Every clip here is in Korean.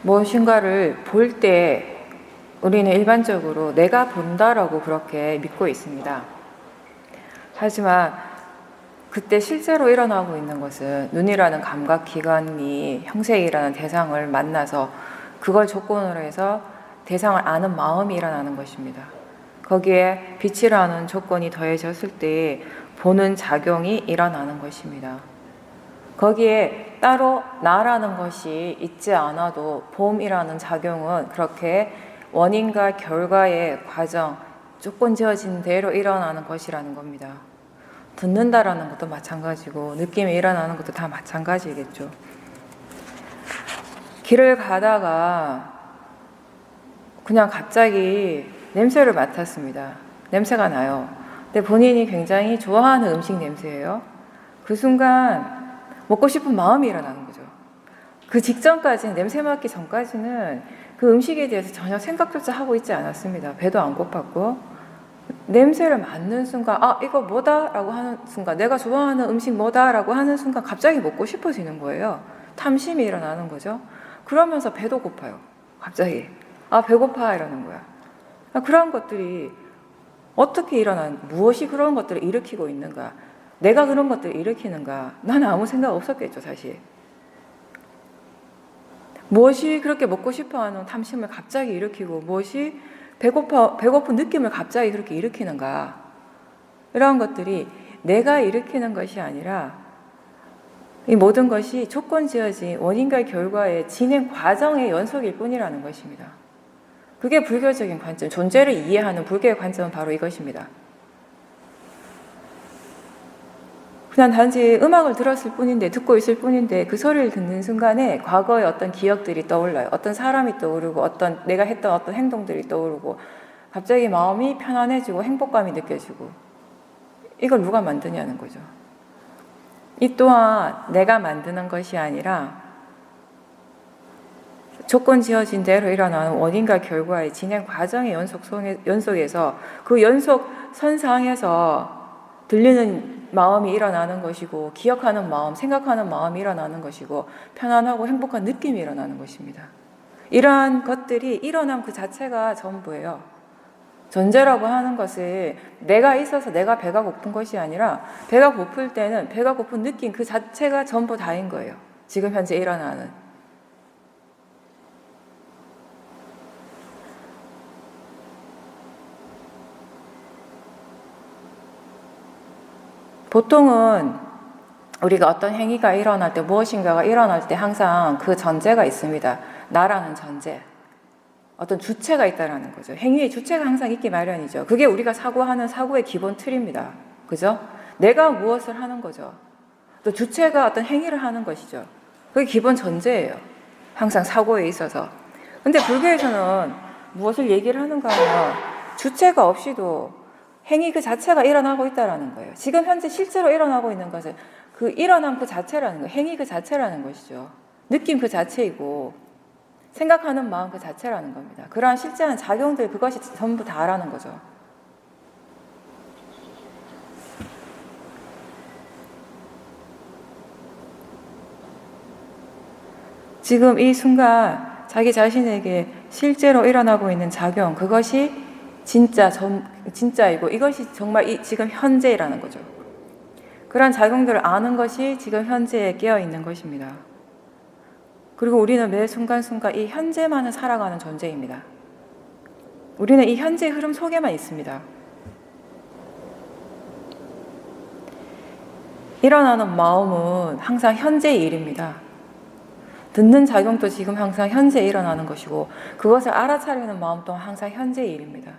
무엇인가를 볼 때 우리는 일반적으로 내가 본다라고 그렇게 믿고 있습니다. 하지만 그때 실제로 일어나고 있는 것은 눈이라는 감각기관이 형색이라는 대상을 만나서 그걸 조건으로 해서 대상을 아는 마음이 일어나는 것입니다. 거기에 빛이라는 조건이 더해졌을 때 보는 작용이 일어나는 것입니다. 거기에 따로 나라는 것이 있지 않아도 봄이라는 작용은 그렇게 원인과 결과의 과정, 조건 지어진 대로 일어나는 것이라는 겁니다. 듣는다라는 것도 마찬가지고 느낌이 일어나는 것도 다 마찬가지겠죠. 길을 가다가 그냥 갑자기 냄새를 맡았습니다. 냄새가 나요. 근데 본인이 굉장히 좋아하는 음식 냄새예요. 그 순간 먹고 싶은 마음이 일어나는 거죠. 그 직전까지는, 냄새 맡기 전까지는 그 음식에 대해서 전혀 생각조차 하고 있지 않았습니다. 배도 안 고팠고 냄새를 맡는 순간 이거 뭐다? 라고 하는 순간, 내가 좋아하는 음식 뭐다? 라고 하는 순간 갑자기 먹고 싶어지는 거예요. 탐심이 일어나는 거죠. 그러면서 배도 고파요. 갑자기 배고파 이러는 거야. 그런 것들이 어떻게 무엇이 그런 것들을 일으키고 있는가? 내가 그런 것들을 일으키는가? 나는 아무 생각 없었겠죠, 사실. 무엇이 그렇게 먹고 싶어하는 탐심을 갑자기 일으키고 무엇이 배고픈 느낌을 갑자기 그렇게 일으키는가? 이런 것들이 내가 일으키는 것이 아니라 이 모든 것이 조건 지어진 원인과 결과의 진행 과정의 연속일 뿐이라는 것입니다. 그게 불교적인 관점, 존재를 이해하는 불교의 관점은 바로 이것입니다. 그냥 단지 음악을 들었을 뿐인데, 듣고 있을 뿐인데 그 소리를 듣는 순간에 과거의 어떤 기억들이 떠올라요. 어떤 사람이 떠오르고 내가 했던 어떤 행동들이 떠오르고 갑자기 마음이 편안해지고 행복감이 느껴지고, 이걸 누가 만드냐는 거죠. 이 또한 내가 만드는 것이 아니라 조건 지어진 대로 일어나는 원인과 결과의 진행 과정의 연속에서 그 연속 선상에서 들리는 마음이 일어나는 것이고, 기억하는 마음, 생각하는 마음이 일어나는 것이고, 편안하고 행복한 느낌이 일어나는 것입니다. 이러한 것들이 일어남 그 자체가 전부예요. 존재라고 하는 것을 내가 있어서 내가 배가 고픈 것이 아니라 배가 고플 때는 배가 고픈 느낌 그 자체가 전부 다인 거예요. 지금 현재 일어나는. 보통은 우리가 어떤 행위가 일어날 때, 무엇인가가 일어날 때 항상 그 전제가 있습니다. 나라는 전제. 어떤 주체가 있다라는 거죠. 행위의 주체가 항상 있기 마련이죠. 그게 우리가 사고하는 사고의 기본 틀입니다. 그죠? 내가 무엇을 하는 거죠. 또 주체가 어떤 행위를 하는 것이죠. 그게 기본 전제예요. 항상 사고에 있어서. 근데 불교에서는 무엇을 얘기를 하는가 하면 주체가 없이도 행위 그 자체가 일어나고 있다는 거예요. 지금 현재 실제로 일어나고 있는 것은 그 일어남 그 자체라는 거예요. 행위 그 자체라는 것이죠. 느낌 그 자체이고 생각하는 마음 그 자체라는 겁니다. 그러한 실제한 작용들, 그것이 전부 다라는 거죠. 지금 이 순간 자기 자신에게 실제로 일어나고 있는 작용, 그것이 진짜이고 이것이 정말 지금 현재라는 거죠. 그런 작용들을 아는 것이 지금 현재에 깨어 있는 것입니다. 그리고 우리는 매 순간순간 이 현재만을 살아가는 존재입니다. 우리는 이 현재의 흐름 속에만 있습니다. 일어나는 마음은 항상 현재의 일입니다. 듣는 작용도 지금 항상 현재에 일어나는 것이고, 그것을 알아차리는 마음 또한 항상 현재의 일입니다.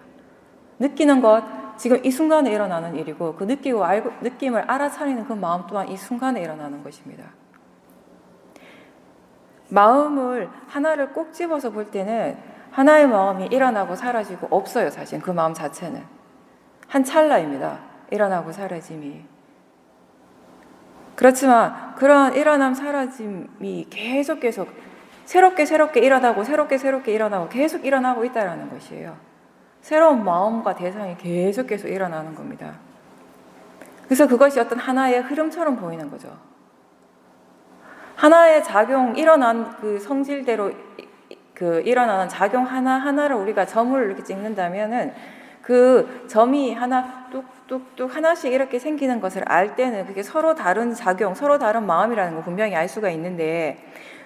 느끼는 것, 지금 이 순간에 일어나는 일이고, 그 느낌을 알아차리는 그 마음 또한 이 순간에 일어나는 것입니다. 마음을 하나를 꼭 집어서 볼 때는 하나의 마음이 일어나고 사라지고 없어요. 사실 그 마음 자체는 한 찰나입니다. 일어나고 사라짐이. 그렇지만 그러한 일어남 사라짐이 계속 새롭게 일어나고 새롭게 일어나고 계속 일어나고 있다는 것이에요. 새로운 마음과 대상이 계속 일어나는 겁니다. 그래서 그것이 어떤 하나의 흐름처럼 보이는 거죠. 하나의 작용, 일어난 그 성질대로 그 일어나는 작용 하나하나를 우리가 점을 이렇게 찍는다면은 그 점이 하나 뚝뚝뚝 하나씩 이렇게 생기는 것을 알 때는 그게 서로 다른 작용, 서로 다른 마음이라는 걸 분명히 알 수가 있는데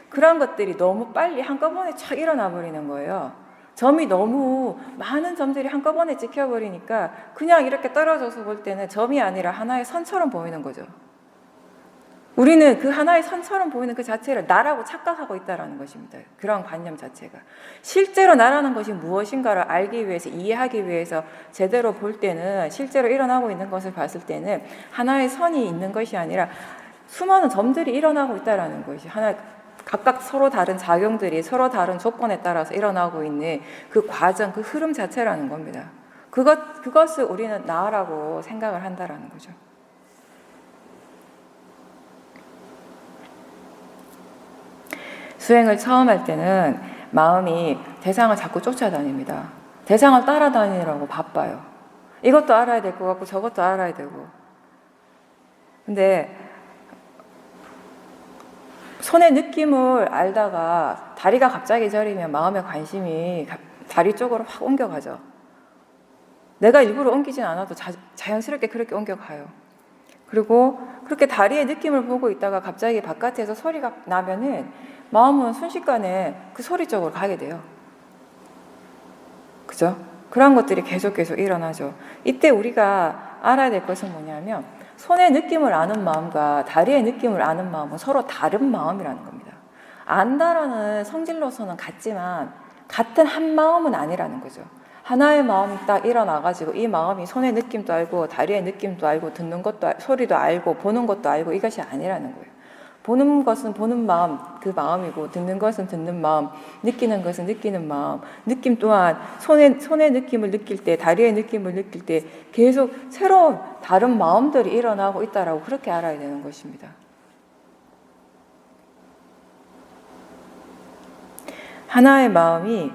그런 것들이 너무 빨리 한꺼번에 착 일어나 버리는 거예요. 점이 너무 많은 점들이 한꺼번에 찍혀버리니까 그냥 이렇게 떨어져서 볼 때는 점이 아니라 하나의 선처럼 보이는 거죠. 우리는 그 하나의 선처럼 보이는 그 자체를 나라고 착각하고 있다는 것입니다. 그런 관념 자체가. 실제로 나라는 것이 무엇인가를 알기 위해서, 이해하기 위해서 제대로 볼 때는, 실제로 일어나고 있는 것을 봤을 때는 하나의 선이 있는 것이 아니라 수많은 점들이 일어나고 있다는 것이 하나, 각각 서로 다른 작용들이 서로 다른 조건에 따라서 일어나고 있는 그 과정, 그 흐름 자체라는 겁니다. 그것을 우리는 나라고 생각을 한다는 거죠. 수행을 처음 할 때는 마음이 대상을 자꾸 쫓아다닙니다. 대상을 따라다니느라고 바빠요. 이것도 알아야 될 것 같고 저것도 알아야 되고. 근데 손의 느낌을 알다가 다리가 갑자기 저리면 마음의 관심이 다리 쪽으로 확 옮겨가죠. 내가 일부러 옮기진 않아도 자연스럽게 그렇게 옮겨가요. 그리고 그렇게 다리의 느낌을 보고 있다가 갑자기 바깥에서 소리가 나면은 마음은 순식간에 그 소리 쪽으로 가게 돼요. 그죠? 그런 것들이 계속 일어나죠. 이때 우리가 알아야 될 것은 뭐냐면 손의 느낌을 아는 마음과 다리의 느낌을 아는 마음은 서로 다른 마음이라는 겁니다. 안다라는 성질로서는 같지만 같은 한 마음은 아니라는 거죠. 하나의 마음이 딱 일어나가지고 이 마음이 손의 느낌도 알고 다리의 느낌도 알고 듣는 것도 소리도 알고 보는 것도 알고 이것이 아니라는 거예요. 보는 것은 보는 마음, 그 마음이고 듣는 것은 듣는 마음, 느끼는 것은 느끼는 마음, 느낌 또한 손의 느낌을 느낄 때, 다리의 느낌을 느낄 때 계속 새로운 다른 마음들이 일어나고 있다라고 그렇게 알아야 되는 것입니다. 하나의 마음이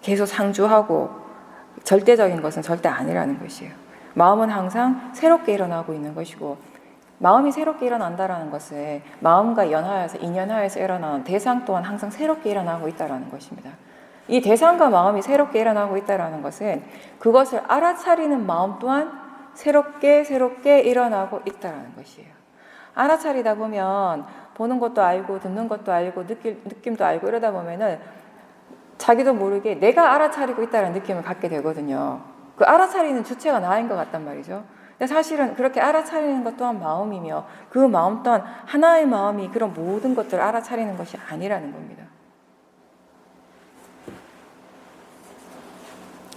계속 상주하고 절대적인 것은 절대 아니라는 것이에요. 마음은 항상 새롭게 일어나고 있는 것이고 마음이 새롭게 일어난다는 것은 마음과 연하여서 인연하여서 일어나는 대상 또한 항상 새롭게 일어나고 있다는 것입니다. 이 대상과 마음이 새롭게 일어나고 있다는 것은 그것을 알아차리는 마음 또한 새롭게 일어나고 있다는 것이에요. 알아차리다 보면 보는 것도 알고 듣는 것도 알고 느낌도 알고 이러다 보면은 자기도 모르게 내가 알아차리고 있다는 느낌을 갖게 되거든요. 그 알아차리는 주체가 나인 것 같단 말이죠. 근데 사실은 그렇게 알아차리는 것 또한 마음이며 그 마음 또한 하나의 마음이 그런 모든 것들을 알아차리는 것이 아니라는 겁니다.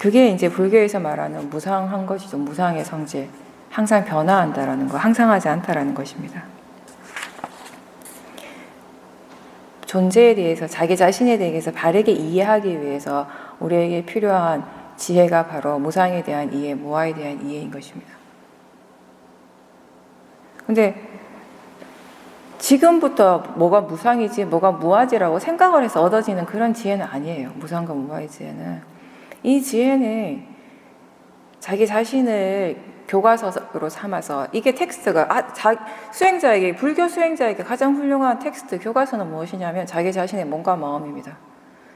그게 이제 불교에서 말하는 무상한 것이죠. 무상의 성질. 항상 변화한다라는 거, 항상하지 않다라는 것입니다. 존재에 대해서 자기 자신에 대해서 바르게 이해하기 위해서 우리에게 필요한 지혜가 바로 무상에 대한 이해, 무아에 대한 이해인 것입니다. 근데 지금부터 뭐가 무상이지 뭐가 무아지라고 생각을 해서 얻어지는 그런 지혜는 아니에요. 무상과 무아의 지혜는. 이 지혜는 자기 자신을 교과서로 삼아서 이게 텍스트가 수행자에게 불교 수행자에게 가장 훌륭한 텍스트 교과서는 무엇이냐면 자기 자신의 몸과 마음입니다.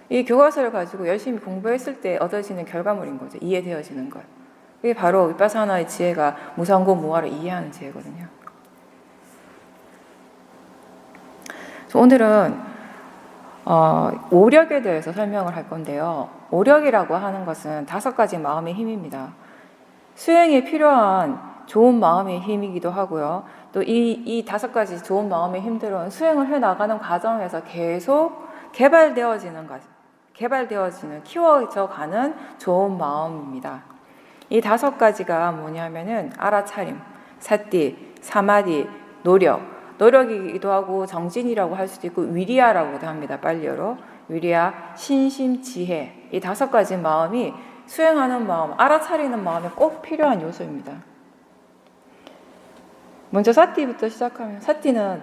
이 교과서를 가지고 열심히 공부했을 때 얻어지는 결과물인 거죠. 이해되어지는 것. 이게 바로 위파사나의 지혜가 무상고 무아를 이해하는 지혜거든요. 오늘은 오력에 대해서 설명을 할 건데요. 오력이라고 하는 것은 5가지 마음의 힘입니다. 수행에 필요한 좋은 마음의 힘이기도 하고요. 또 이 5가지 좋은 마음의 힘들은 수행을 해나가는 과정에서 계속 개발되어지는, 키워져 가는 좋은 마음입니다. 이 5가지가 뭐냐면은 알아차림, 사띠, 사마디, 노력이기도 하고 정진이라고 할 수도 있고 위리아라고도 합니다. 빨리어로. 위리아, 신심, 지혜. 이 5가지 마음이 수행하는 마음, 알아차리는 마음에 꼭 필요한 요소입니다. 먼저 사띠부터 시작하면 사띠는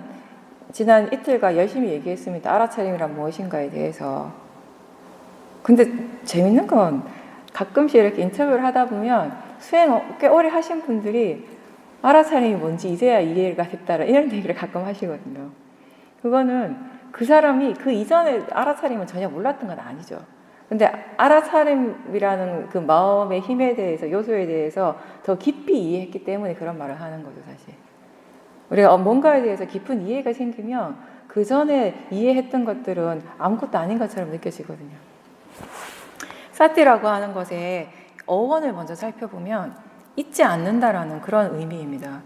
지난 이틀간 열심히 얘기했습니다. 알아차림이란 무엇인가에 대해서. 근데 재밌는 건 가끔씩 이렇게 인터뷰를 하다 보면 수행 꽤 오래 하신 분들이 알아차림이 뭔지 이제야 이해가 됐다라 이런 얘기를 가끔 하시거든요. 그거는 그 사람이 그 이전에 알아차림은 전혀 몰랐던 건 아니죠. 근데 알아차림이라는 그 마음의 힘에 대해서, 요소에 대해서 더 깊이 이해했기 때문에 그런 말을 하는 거죠, 사실. 우리가 뭔가에 대해서 깊은 이해가 생기면 그 전에 이해했던 것들은 아무것도 아닌 것처럼 느껴지거든요. 사티라고 하는 것의 어원을 먼저 살펴보면 잊지 않는다라는 그런 의미입니다.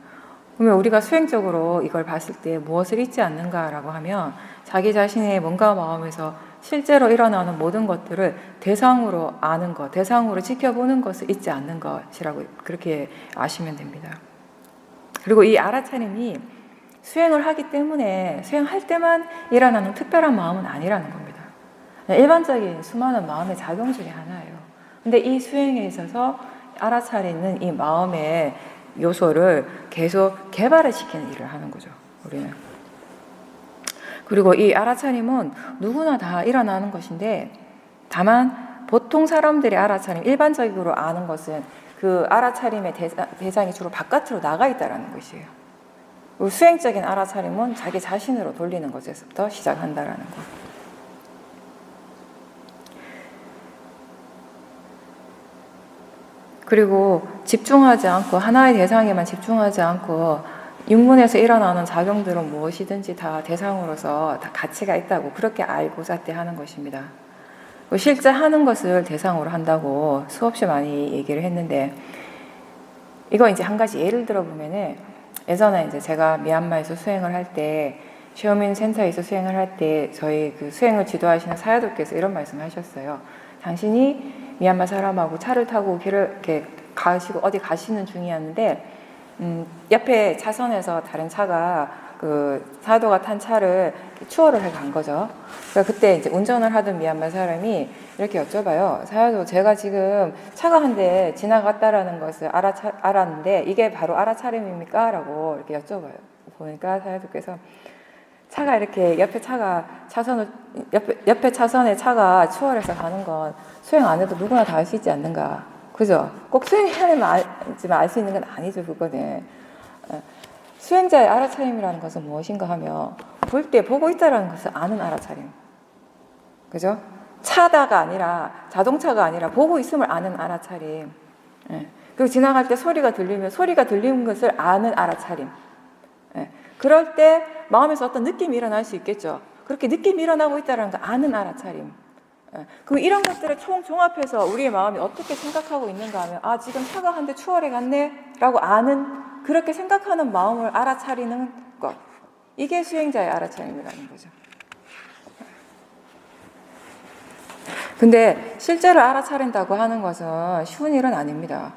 그러면 우리가 수행적으로 이걸 봤을 때 무엇을 잊지 않는가라고 하면 자기 자신의 몸과 마음에서 실제로 일어나는 모든 것들을 대상으로 아는 것, 대상으로 지켜보는 것을 잊지 않는 것이라고 그렇게 아시면 됩니다. 그리고 이 알아차림이 수행을 하기 때문에 수행할 때만 일어나는 특별한 마음은 아니라는 겁니다. 일반적인 수많은 마음의 작용 중에 하나예요. 근데 이 수행에 있어서 알아차리는 이 마음의 요소를 계속 개발을 시키는 일을 하는 거죠, 우리는. 그리고 이 알아차림은 누구나 다 일어나는 것인데, 다만 보통 사람들의 알아차림, 일반적으로 아는 것은 그 알아차림의 대상이 주로 바깥으로 나가 있다는 것이에요. 수행적인 알아차림은 자기 자신으로 돌리는 것에서부터 시작한다라는 것. 그리고 집중하지 않고 하나의 대상에만 집중하지 않고 육문에서 일어나는 작용들은 무엇이든지 다 대상으로서 다 가치가 있다고 그렇게 알고 사티하는 것입니다. 실제 하는 것을 대상으로 한다고 수없이 많이 얘기를 했는데, 이거 이제 한 가지 예를 들어보면은, 예전에 이제 제가 미얀마에서 수행을 할 때, 시오민 센터에서 수행을 할 때 저희 그 수행을 지도하시는 사야도께서 이런 말씀을 하셨어요. 당신이 미얀마 사람하고 차를 타고 길을 이렇게 가시고 어디 가시는 중이었는데, 옆에 차선에서 다른 차가 그 사도가 탄 차를 추월을 해 간 거죠. 그러니까 그때 이제 운전을 하던 미얀마 사람이 이렇게 여쭤봐요. 사야도, 제가 지금 차가 한 대 지나갔다라는 것을 알았는데 이게 바로 알아차림입니까? 라고 이렇게 여쭤봐요. 보니까 사야도께서 차가 이렇게 옆에 차선에 차가 추월해서 가는 건 수행 안 해도 누구나 다 알 수 있지 않는가. 그죠? 꼭 수행해야만 알 수 있는 건 아니죠, 그거는. 수행자의 알아차림이라는 것은 무엇인가 하면 볼 때 보고 있다라는 것을 아는 알아차림. 그죠? 차다가 아니라, 자동차가 아니라 보고 있음을 아는 알아차림. 그리고 지나갈 때 소리가 들리면 소리가 들리는 것을 아는 알아차림. 그럴 때 마음에서 어떤 느낌이 일어날 수 있겠죠. 그렇게 느낌이 일어나고 있다는 걸 아는 알아차림. 그럼 이런 것들을 총종합해서 우리의 마음이 어떻게 생각하고 있는가 하면, 아, 지금 차가 한 대 추월해 갔네? 라고 아는, 그렇게 생각하는 마음을 알아차리는 것. 이게 수행자의 알아차림이라는 거죠. 근데 실제로 알아차린다고 하는 것은 쉬운 일은 아닙니다.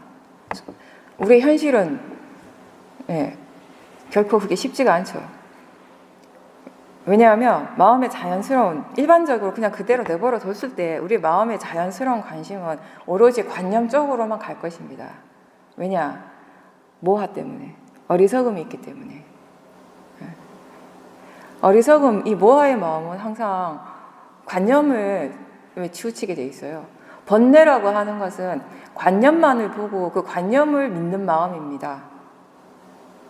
우리의 현실은 결코 그게 쉽지가 않죠. 왜냐하면 마음의 자연스러운, 일반적으로 그냥 그대로 내버려 뒀을 때 우리 마음의 자연스러운 관심은 오로지 관념 쪽으로만 갈 것입니다. 왜냐? 모하 때문에, 어리석음이 있기 때문에. 어리석음, 이 모하의 마음은 항상 관념을 치우치게 돼 있어요. 번뇌라고 하는 것은 관념만을 보고 그 관념을 믿는 마음입니다.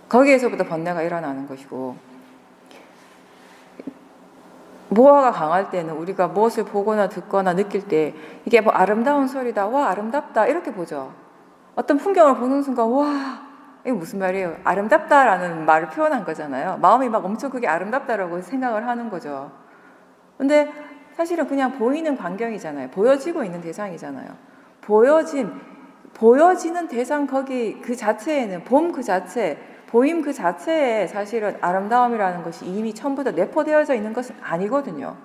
거기에서부터 번뇌가 일어나는 것이고, 모하가 강할 때는 우리가 무엇을 보거나 듣거나 느낄 때 이게 뭐 아름다운 소리다, 와 아름답다 이렇게 보죠. 어떤 풍경을 보는 순간 와 이게 무슨 말이에요? 아름답다라는 말을 표현한 거잖아요. 마음이 막 엄청 그게 아름답다라고 생각을 하는 거죠. 근데 사실은 그냥 보이는 광경이잖아요. 보여지고 있는 대상이잖아요. 보여지는 대상, 거기 그 자체에는 봄 그 자체, 보임 그 자체에 사실은 아름다움이라는 것이 이미 처음부터 내포되어져 있는 것은 아니거든요.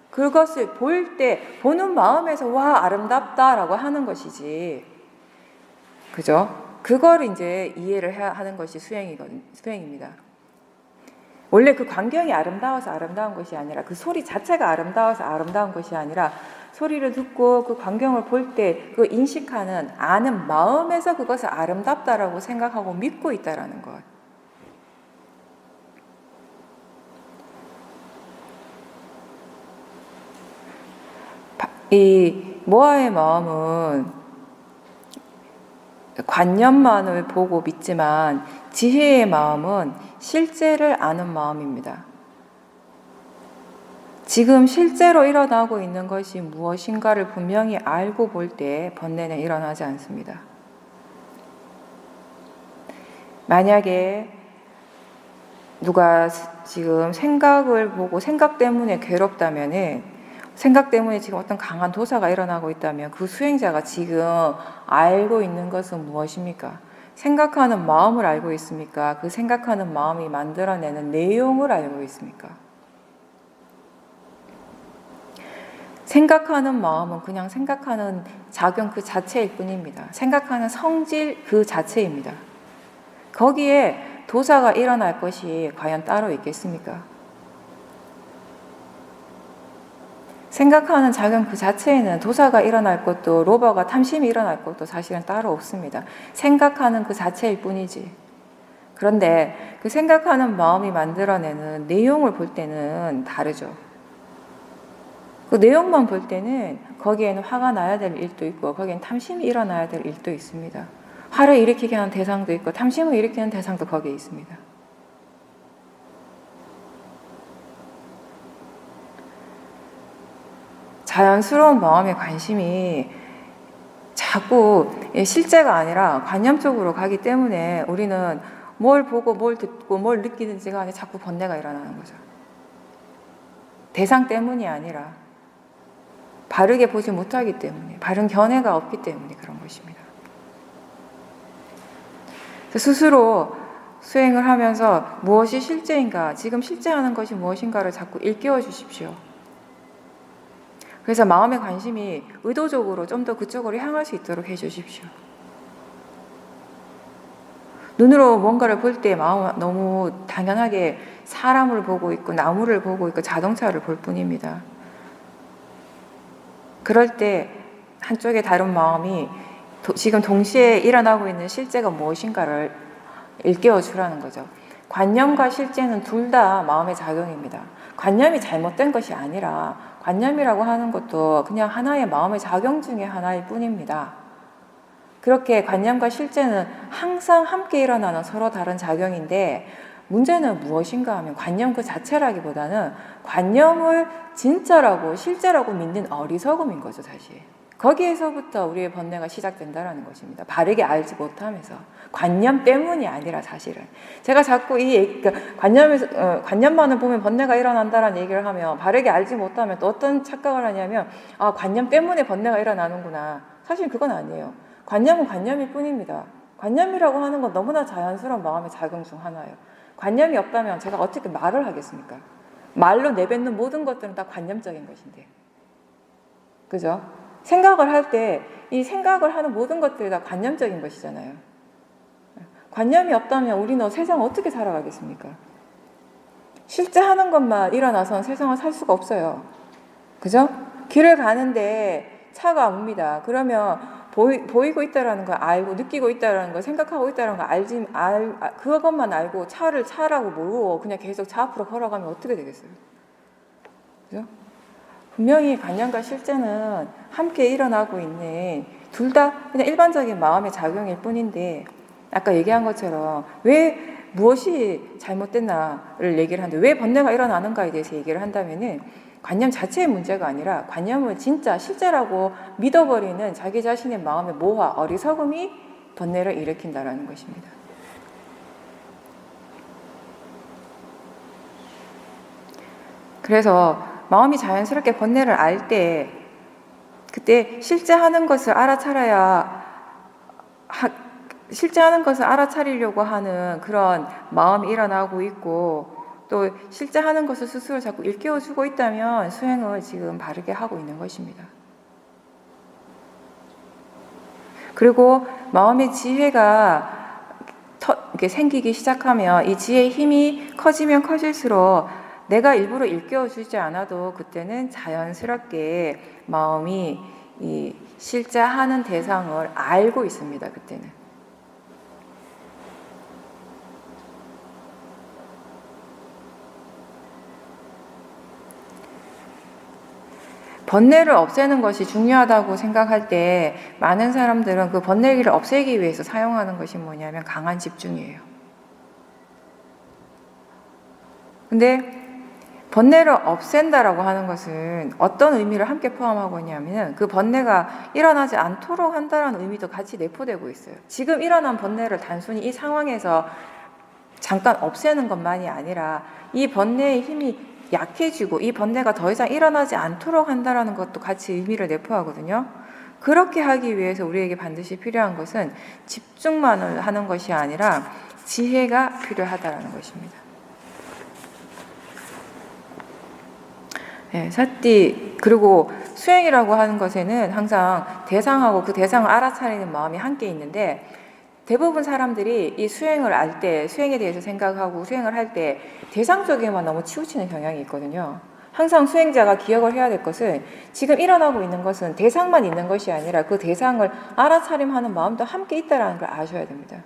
그것을 볼 때 보는 마음에서 와 아름답다라고 하는 것이지, 그죠? 그걸 이제 이해를 하는 것이 수행입니다. 원래 그 광경이 아름다워서 아름다운 것이 아니라, 그 소리 자체가 아름다워서 아름다운 것이 아니라, 소리를 듣고 그 광경을 볼 때 그 인식하는, 아는 마음에서 그것을 아름답다라고 생각하고 믿고 있다라는 것. 이 모하의 마음은 관념만을 보고 믿지만, 지혜의 마음은 실제를 아는 마음입니다. 지금 실제로 일어나고 있는 것이 무엇인가를 분명히 알고 볼 때 번뇌는 일어나지 않습니다. 만약에 누가 지금 생각을 보고 생각 때문에 괴롭다면은, 생각 때문에 지금 어떤 강한 도사가 일어나고 있다면 그 수행자가 지금 알고 있는 것은 무엇입니까? 생각하는 마음을 알고 있습니까? 그 생각하는 마음이 만들어내는 내용을 알고 있습니까? 생각하는 마음은 그냥 생각하는 작용 그 자체일 뿐입니다. 생각하는 성질 그 자체입니다. 거기에 도사가 일어날 것이 과연 따로 있겠습니까? 생각하는 작용 그 자체에는 도사가 일어날 것도 로버가 탐심이 일어날 것도 사실은 따로 없습니다. 생각하는 그 자체일 뿐이지. 그런데 그 생각하는 마음이 만들어내는 내용을 볼 때는 다르죠. 그 내용만 볼 때는 거기에는 화가 나야 될 일도 있고 거기에는 탐심이 일어나야 될 일도 있습니다. 화를 일으키게 하는 대상도 있고 탐심을 일으키는 대상도 거기에 있습니다. 자연스러운 마음의 관심이 자꾸 실제가 아니라 관념적으로 가기 때문에 우리는 뭘 보고 뭘 듣고 뭘 느끼든지 간에 자꾸 번뇌가 일어나는 거죠. 대상 때문이 아니라 바르게 보지 못하기 때문에, 바른 견해가 없기 때문에 그런 것입니다. 스스로 수행을 하면서 무엇이 실제인가, 지금 실제하는 것이 무엇인가를 자꾸 일깨워 주십시오. 그래서 마음의 관심이 의도적으로 좀 더 그쪽으로 향할 수 있도록 해 주십시오. 눈으로 뭔가를 볼 때 마음은 너무 당연하게 사람을 보고 있고 나무를 보고 있고 자동차를 볼 뿐입니다. 그럴 때 한쪽에 다른 마음이 지금 동시에 일어나고 있는 실제가 무엇인가를 일깨워 주라는 거죠. 관념과 실제는 둘 다 마음의 작용입니다. 관념이 잘못된 것이 아니라 관념이라고 하는 것도 그냥 하나의 마음의 작용 중에 하나일 뿐입니다. 그렇게 관념과 실제는 항상 함께 일어나는 서로 다른 작용인데 문제는 무엇인가 하면 관념 그 자체라기보다는 관념을 진짜라고 실제라고 믿는 어리석음인 거죠, 사실. 거기에서부터 우리의 번뇌가 시작된다는 것입니다. 바르게 알지 못하면서. 관념 때문이 아니라 사실은. 제가 자꾸 관념만을 보면 번뇌가 일어난다는 얘기를 하면 바르게 알지 못하면 또 어떤 착각을 하냐면 관념 때문에 번뇌가 일어나는구나. 사실 그건 아니에요. 관념은 관념일 뿐입니다. 관념이라고 하는 건 너무나 자연스러운 마음의 작용 중 하나예요. 관념이 없다면 제가 어떻게 말을 하겠습니까? 말로 내뱉는 모든 것들은 다 관념적인 것인데. 그죠? 생각을 할 때 이 생각을 하는 모든 것들이 다 관념적인 것이잖아요. 관념이 없다면 우리는 세상을 어떻게 살아가겠습니까? 실제 하는 것만 일어나선 세상을 살 수가 없어요. 그죠? 길을 가는데 차가 옵니다. 그러면 보이고 있다라는 걸 알고 느끼고 있다라는 걸 생각하고 있다라는 걸 그것만 알고 차를 차라고 모르고 그냥 계속 차 앞으로 걸어가면 어떻게 되겠어요? 그죠? 분명히 관념과 실제는 함께 일어나고 있는 둘 다 그냥 일반적인 마음의 작용일 뿐인데 아까 얘기한 것처럼 왜 무엇이 잘못됐나를 얘기를 하는데 왜 번뇌가 일어나는가에 대해서 얘기를 한다면은 관념 자체의 문제가 아니라 관념을 진짜 실제라고 믿어버리는 자기 자신의 마음의 모화, 어리석음이 번뇌를 일으킨다는 것입니다. 그래서 마음이 자연스럽게 번뇌를 알 때 그때 실제 하는 것을 알아차리려고 하는 그런 마음이 일어나고 있고 또 실제 하는 것을 스스로 자꾸 일깨워주고 있다면 수행을 지금 바르게 하고 있는 것입니다. 그리고 마음의 지혜가 이렇게 생기기 시작하면 이 지혜의 힘이 커지면 커질수록 내가 일부러 일깨워주지 않아도 그때는 자연스럽게 마음이 이 실제 하는 대상을 알고 있습니다. 그때는. 번뇌를 없애는 것이 중요하다고 생각할 때 많은 사람들은 그 번뇌를 없애기 위해서 사용하는 것이 뭐냐면 강한 집중이에요. 근데 번뇌를 없앤다라고 하는 것은 어떤 의미를 함께 포함하고 있냐면 그 번뇌가 일어나지 않도록 한다라는 의미도 같이 내포되고 있어요. 지금 일어난 번뇌를 단순히 이 상황에서 잠깐 없애는 것만이 아니라 이 번뇌의 힘이 약해지고 이 번뇌가 더 이상 일어나지 않도록 한다라는 것도 같이 의미를 내포하거든요. 그렇게 하기 위해서 우리에게 반드시 필요한 것은 집중만을 하는 것이 아니라 지혜가 필요하다라는 것입니다. 네, 사띠 그리고 수행이라고 하는 것에는 항상 대상하고 그 대상을 알아차리는 마음이 함께 있는데 대부분 사람들이 이 수행을 알 때, 수행에 대해서 생각하고 수행을 할 때 대상 쪽에만 너무 치우치는 경향이 있거든요. 항상 수행자가 기억을 해야 될 것은 지금 일어나고 있는 것은 대상만 있는 것이 아니라 그 대상을 알아차림하는 마음도 함께 있다는 걸 아셔야 됩니다.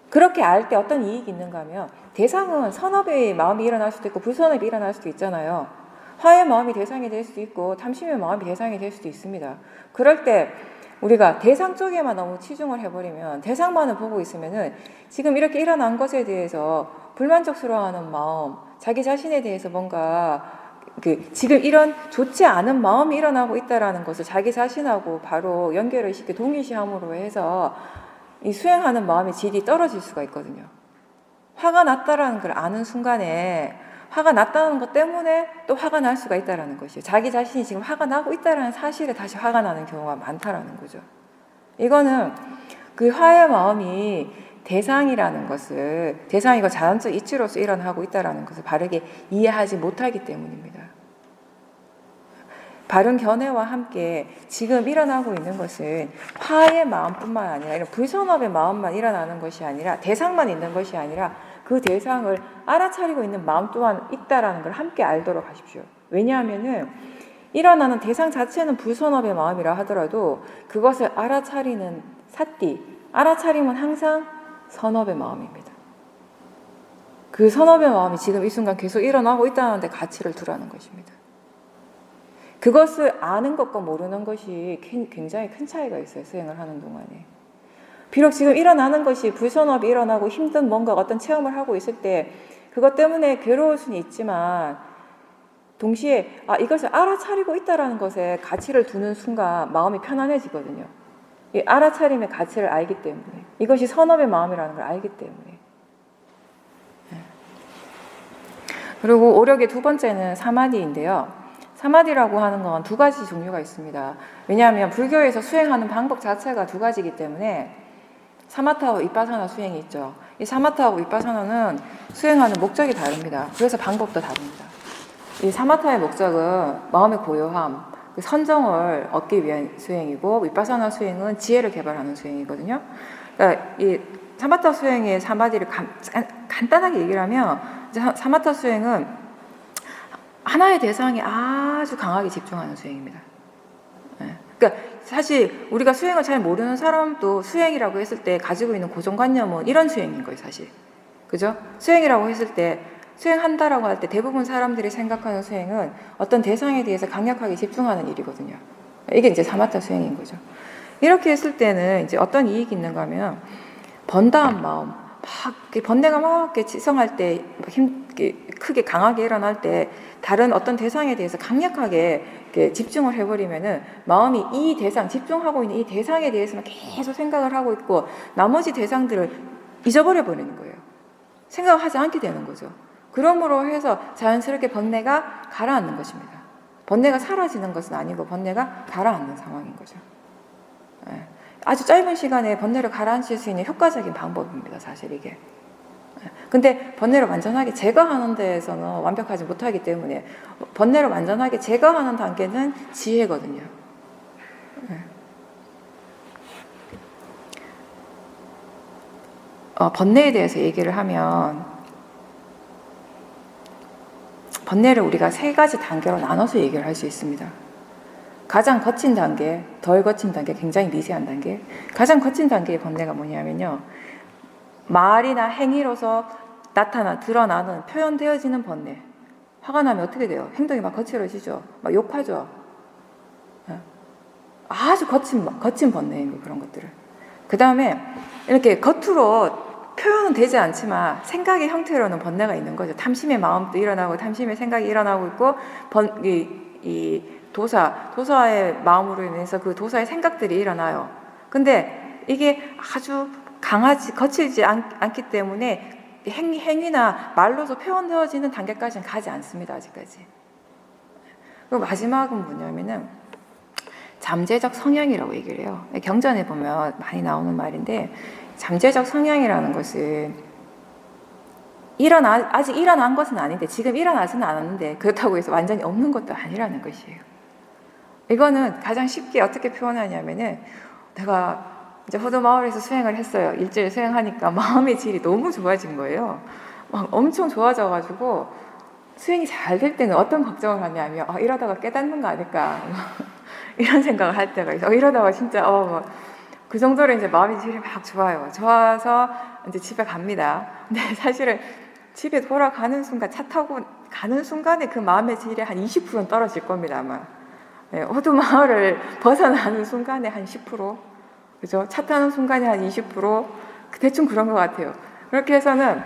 그렇게 알 때 어떤 이익이 있는가 하면 대상은 선업의 마음이 일어날 수도 있고 불선업이 일어날 수도 있잖아요. 화의 마음이 대상이 될 수도 있고 탐심의 마음이 대상이 될 수도 있습니다. 그럴 때 우리가 대상 쪽에만 너무 치중을 해버리면 대상만을 보고 있으면은 지금 이렇게 일어난 것에 대해서 불만족스러워하는 마음, 자기 자신에 대해서 뭔가 지금 이런 좋지 않은 마음이 일어나고 있다라는 것을 자기 자신하고 바로 연결을 시켜 동일시함으로 해서 이 수행하는 마음의 질이 떨어질 수가 있거든요. 화가 났다라는 걸 아는 순간에 화가 났다는 것 때문에 또 화가 날 수가 있다는 것이에요. 자기 자신이 지금 화가 나고 있다는 사실에 다시 화가 나는 경우가 많다라는 거죠. 이거는 그 화의 마음이 대상이라는 것을, 대상이고 자연적 이치로서 일어나고 있다는 것을 바르게 이해하지 못하기 때문입니다. 바른 견해와 함께 지금 일어나고 있는 것은 화의 마음뿐만 아니라 이런 불선업의 마음만 일어나는 것이 아니라 대상만 있는 것이 아니라 그 대상을 알아차리고 있는 마음 또한 있다라는 걸 함께 알도록 하십시오. 왜냐하면은 일어나는 대상 자체는 불선업의 마음이라 하더라도 그것을 알아차리는 사띠, 알아차림은 항상 선업의 마음입니다. 그 선업의 마음이 지금 이 순간 계속 일어나고 있다는 데 가치를 두라는 것입니다. 그것을 아는 것과 모르는 것이 굉장히 큰 차이가 있어요. 수행을 하는 동안에. 비록 지금 일어나는 것이 불선업이 일어나고 힘든 뭔가 어떤 체험을 하고 있을 때 그것 때문에 괴로울 수는 있지만 동시에 이것을 알아차리고 있다는 것에 가치를 두는 순간 마음이 편안해지거든요. 이 알아차림의 가치를 알기 때문에 이것이 선업의 마음이라는 걸 알기 때문에. 그리고 오력의 두 번째는 사마디인데요. 사마디라고 하는 건 두 가지 종류가 있습니다. 왜냐하면 불교에서 수행하는 방법 자체가 두 가지이기 때문에 사마타와 위파사나 수행이 있죠. 이 사마타하고 위파사나는 수행하는 목적이 다릅니다. 그래서 방법도 다릅니다. 이 사마타의 목적은 마음의 고요함, 그 선정을 얻기 위한 수행이고 위파사나 수행은 지혜를 개발하는 수행이거든요. 그러니까 이 사마타 수행의 사마디를 간단하게 얘기를 하면 사마타 수행은 하나의 대상에 아주 강하게 집중하는 수행입니다. 그러니까 사실 우리가 수행을 잘 모르는 사람도 수행이라고 했을 때 가지고 있는 고정관념은 이런 수행인 거예요, 사실. 그죠? 수행이라고 했을 때, 수행한다라고 할 때 대부분 사람들이 생각하는 수행은 어떤 대상에 대해서 강력하게 집중하는 일이거든요. 이게 이제 사마타 수행인 거죠. 이렇게 했을 때는 이제 어떤 이익이 있는가 하면 번다한 마음, 번뇌가 막 이렇게 지성할 때, 크게 강하게 일어날 때 다른 어떤 대상에 대해서 강력하게 이렇게 집중을 해버리면은 마음이 이 대상, 집중하고 있는 이 대상에 대해서만 계속 생각을 하고 있고 나머지 대상들을 잊어버려 버리는 거예요. 생각하지 않게 되는 거죠. 그러므로 해서 자연스럽게 번뇌가 가라앉는 것입니다. 번뇌가 사라지는 것은 아니고 번뇌가 가라앉는 상황인 거죠. 아주 짧은 시간에 번뇌를 가라앉힐 수 있는 효과적인 방법입니다, 사실 이게. 근데 번뇌를 완전하게 제거하는 데에서는 완벽하지 못하기 때문에 번뇌를 완전하게 제거하는 단계는 지혜거든요. 번뇌에 대해서 얘기를 하면 번뇌를 우리가 세 가지 단계로 나눠서 얘기를 할 수 있습니다. 가장 거친 단계, 덜 거친 단계, 굉장히 미세한 단계. 가장 거친 단계의 번뇌가 뭐냐면요. 말이나 행위로서 드러나는, 표현되어지는 번뇌. 화가 나면 어떻게 돼요? 행동이 막 거칠어지죠. 막 욕하죠. 아주 거친 번뇌인 거, 그런 것들을. 그 다음에 이렇게 겉으로 표현은 되지 않지만 생각의 형태로는 번뇌가 있는 거죠. 탐심의 마음도 일어나고 탐심의 생각이 일어나고 있고 이 도사의 마음으로 인해서 그 도사의 생각들이 일어나요. 근데 이게 아주 거칠지 않기 때문에 행위나 말로서 표현되어지는 단계까지는 가지 않습니다. 아직까지. 그리고 마지막은 뭐냐면은 잠재적 성향이라고 얘기를 해요. 경전에 보면 많이 나오는 말인데, 잠재적 성향이라는 것은 아직 일어난 것은 아닌데, 지금 일어나지는 않았는데 그렇다고 해서 완전히 없는 것도 아니라는 것이에요. 이거는 가장 쉽게 어떻게 표현하냐면은, 내가 이제 호두마을에서 수행을 했어요. 일주일 수행하니까 마음의 질이 너무 좋아진 거예요. 막 엄청 좋아져가지고 수행이 잘 될 때는 어떤 걱정을 하냐면, 이러다가 깨닫는 거 아닐까 이런 생각을 할 때가 있어요. 이러다가 진짜 그 정도로 이제 마음의 질이 막 좋아서 이제 집에 갑니다. 근데 사실은 집에 돌아가는 순간, 차 타고 가는 순간에 그 마음의 질이 한 20%는 떨어질 겁니다, 아마. 네, 호두마을을 벗어나는 순간에 한 10%, 그죠? 차 타는 순간에 한 20%, 대충 그런 것 같아요. 그렇게 해서는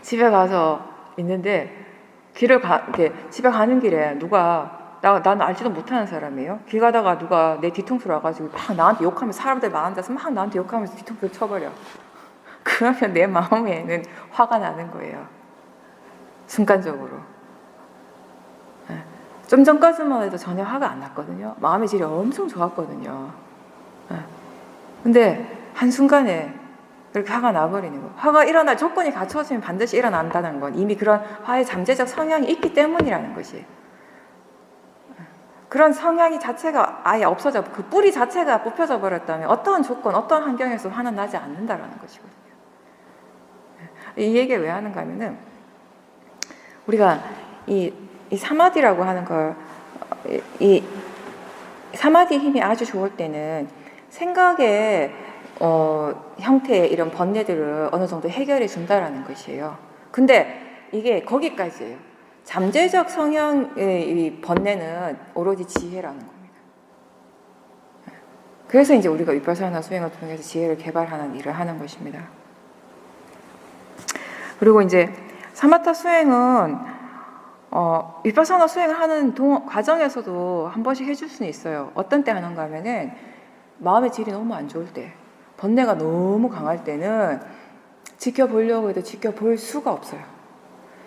집에 가서 있는데, 집에 가는 길에 나는 알지도 못하는 사람이에요. 길 가다가 누가 내 뒤통수를 와가지고 막 나한테 욕하면서, 사람들 많은 데서 막 나한테 욕하면서 뒤통수를 쳐버려. 그러면 내 마음에는 화가 나는 거예요. 순간적으로. 좀 전까지만 해도 전혀 화가 안 났거든요. 마음의 질이 엄청 좋았거든요. 근데 한순간에 그렇게 화가 나버리는 거. 화가 일어날 조건이 갖춰지면 반드시 일어난다는 건 이미 그런 화의 잠재적 성향이 있기 때문이라는 것이. 그런 성향이 자체가 아예 없어져, 그 뿌리 자체가 뽑혀져 버렸다면 어떠한 조건, 어떠한 환경에서 화는 나지 않는다라는 것이거든요. 이 얘기를 왜 하는가 하면은, 우리가 이 사마디라고 하는 걸, 이 사마디의 힘이 아주 좋을 때는 생각의 형태의 이런 번뇌들을 어느 정도 해결해 준다라는 것이에요. 근데 이게 거기까지예요. 잠재적 성향의 이 번뇌는 오로지 지혜라는 겁니다. 그래서 이제 우리가 위파사나 수행을 통해서 지혜를 개발하는 일을 하는 것입니다. 그리고 이제 사마타 수행은 위파사나 수행을 하는 과정에서도 한 번씩 해줄 수는 있어요. 어떤 때 하는가 하면은 마음의 질이 너무 안 좋을 때, 번뇌가 너무 강할 때는 지켜보려고 해도 지켜볼 수가 없어요.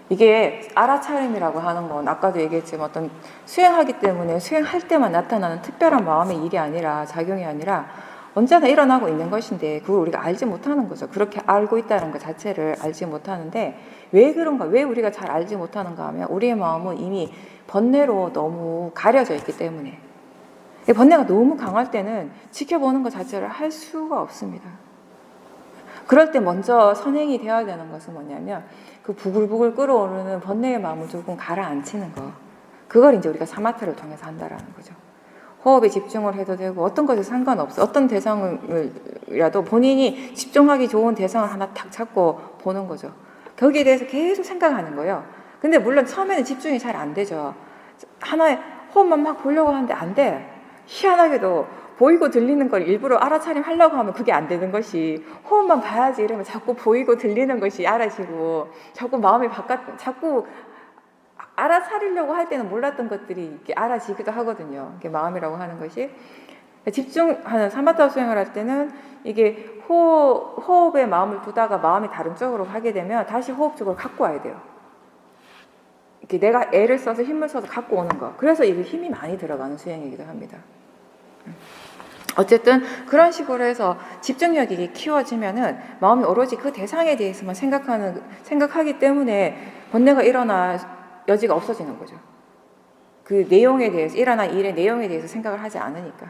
이게 알아차림이라고 하는 건 아까도 얘기했지만 어떤 수행하기 때문에 수행할 때만 나타나는 특별한 마음의 일이 아니라, 작용이 아니라 언제나 일어나고 있는 것인데 그걸 우리가 알지 못하는 거죠. 그렇게 알고 있다는 것 자체를 알지 못하는데, 왜 그런가, 왜 우리가 잘 알지 못하는가 하면 우리의 마음은 이미 번뇌로 너무 가려져 있기 때문에. 번뇌가 너무 강할 때는 지켜보는 것 자체를 할 수가 없습니다. 그럴 때 먼저 선행이 되어야 되는 것은 뭐냐면, 그 부글부글 끓어오르는 번뇌의 마음을 조금 가라앉히는 거. 그걸 이제 우리가 사마타를 통해서 한다라는 거죠. 호흡에 집중을 해도 되고, 어떤 것에 상관없어. 어떤 대상이라도 본인이 집중하기 좋은 대상을 하나 탁 잡고 보는 거죠. 거기에 대해서 계속 생각하는 거예요. 근데 물론 처음에는 집중이 잘 안 되죠. 하나의 호흡만 막 보려고 하는데 안 돼. 희한하게도 보이고 들리는 걸 일부러 알아차림 하려고 하면 그게 안 되는 것이, 호흡만 봐야지 이러면 자꾸 보이고 들리는 것이 알아지고, 자꾸 마음이 자꾸 알아차리려고 할 때는 몰랐던 것들이 이렇게 알아지기도 하거든요. 이게 마음이라고 하는 것이. 집중하는 사마타 수행을 할 때는 이게 호흡에 마음을 두다가 마음이 다른 쪽으로 하게 되면 다시 호흡 쪽으로 갖고 와야 돼요. 이렇게 내가 애를 써서 힘을 써서 갖고 오는 거. 그래서 이게 힘이 많이 들어가는 수행이기도 합니다. 어쨌든 그런 식으로 해서 집중력이 키워지면은 마음이 오로지 그 대상에 대해서만 생각하기 때문에 번뇌가 일어날 여지가 없어지는 거죠. 그 내용에 대해서, 일어난 일의 내용에 대해서 생각을 하지 않으니까.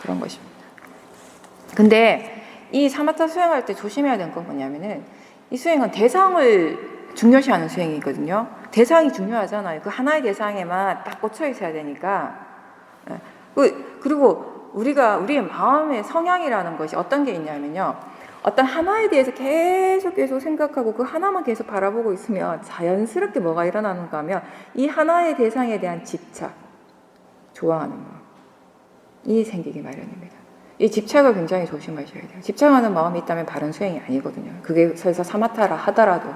그런 것입니다. 근데 이 사마타 수행할 때 조심해야 되는 건 뭐냐면은, 이 수행은 대상을 중요시하는 수행이거든요. 대상이 중요하잖아요. 그 하나의 대상에만 딱 꽂혀 있어야 되니까. 그리고 우리의 마음의 성향이라는 것이 어떤 게 있냐면요, 어떤 하나에 대해서 계속 생각하고 그 하나만 계속 바라보고 있으면 자연스럽게 뭐가 일어나는가 하면, 이 하나의 대상에 대한 집착, 좋아하는 마음이 생기기 마련입니다. 이 집착을 굉장히 조심하셔야 돼요. 집착하는 마음이 있다면 바른 수행이 아니거든요. 그게 설사 사마타라 하더라도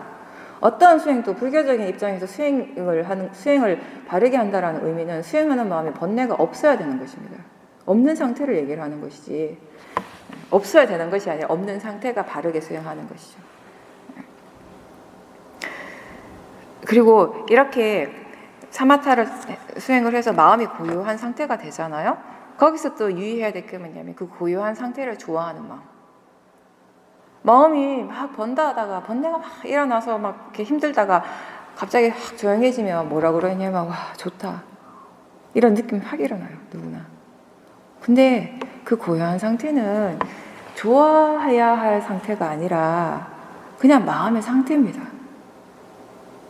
어떠한 수행도 불교적인 입장에서 수행을 바르게 한다라는 의미는 수행하는 마음에 번뇌가 없어야 되는 것입니다. 없는 상태를 얘기를 하는 것이지 없어야 되는 것이 아니라 없는 상태가 바르게 수행하는 것이죠. 그리고 이렇게 사마타를 수행을 해서 마음이 고요한 상태가 되잖아요. 거기서 또 유의해야 될 게 뭐냐면 그 고요한 상태를 좋아하는 마음. 마음이 막 번다 하다가 번뇌가 막 일어나서 막 이렇게 힘들다가 갑자기 확 조용해지면 뭐라 그러냐면 와 좋다 이런 느낌이 확 일어나요. 누구나. 근데 그 고요한 상태는 좋아해야 할 상태가 아니라 그냥 마음의 상태입니다.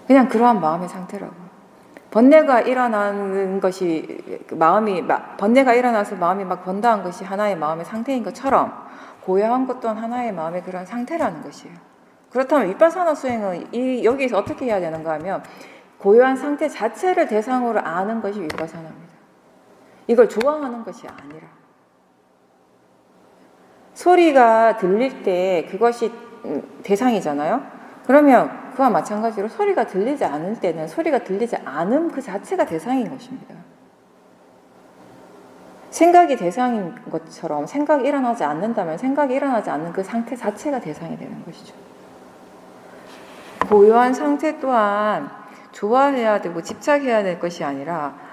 그냥 그러한 마음의 상태라고. 번뇌가 일어나는 것이 번뇌가 일어나서 마음이 막 번다한 것이 하나의 마음의 상태인 것처럼 고요한 것 또한 하나의 마음의 그런 상태라는 것이에요. 그렇다면 위파사나 수행은 여기서 어떻게 해야 되는가 하면 고요한 상태 자체를 대상으로 아는 것이 위파사나입니다. 이걸 좋아하는 것이 아니라 소리가 들릴 때 그것이 대상이잖아요. 그러면 그와 마찬가지로 소리가 들리지 않을 때는 소리가 들리지 않음 그 자체가 대상인 것입니다. 생각이 대상인 것처럼 생각이 일어나지 않는다면 생각이 일어나지 않는 그 상태 자체가 대상이 되는 것이죠. 고요한 상태 또한 좋아해야 되고 집착해야 될 것이 아니라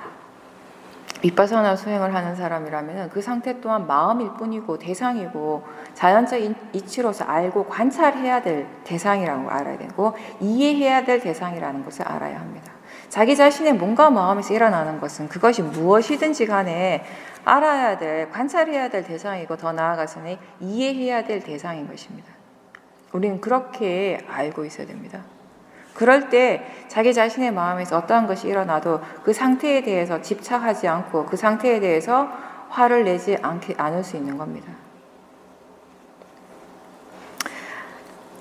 비파사나 수행을 하는 사람이라면 그 상태 또한 마음일 뿐이고 대상이고 자연적인 이치로서 알고 관찰해야 될 대상이라는 걸 알아야 되고 이해해야 될 대상이라는 것을 알아야 합니다. 자기 자신의 몸과 마음에서 일어나는 것은 그것이 무엇이든지 간에 알아야 될, 관찰해야 될 대상이고 더 나아가서는 이해해야 될 대상인 것입니다. 우리는 그렇게 알고 있어야 됩니다. 그럴 때 자기 자신의 마음에서 어떠한 것이 일어나도 그 상태에 대해서 집착하지 않고 그 상태에 대해서 화를 내지 않을 수 있는 겁니다.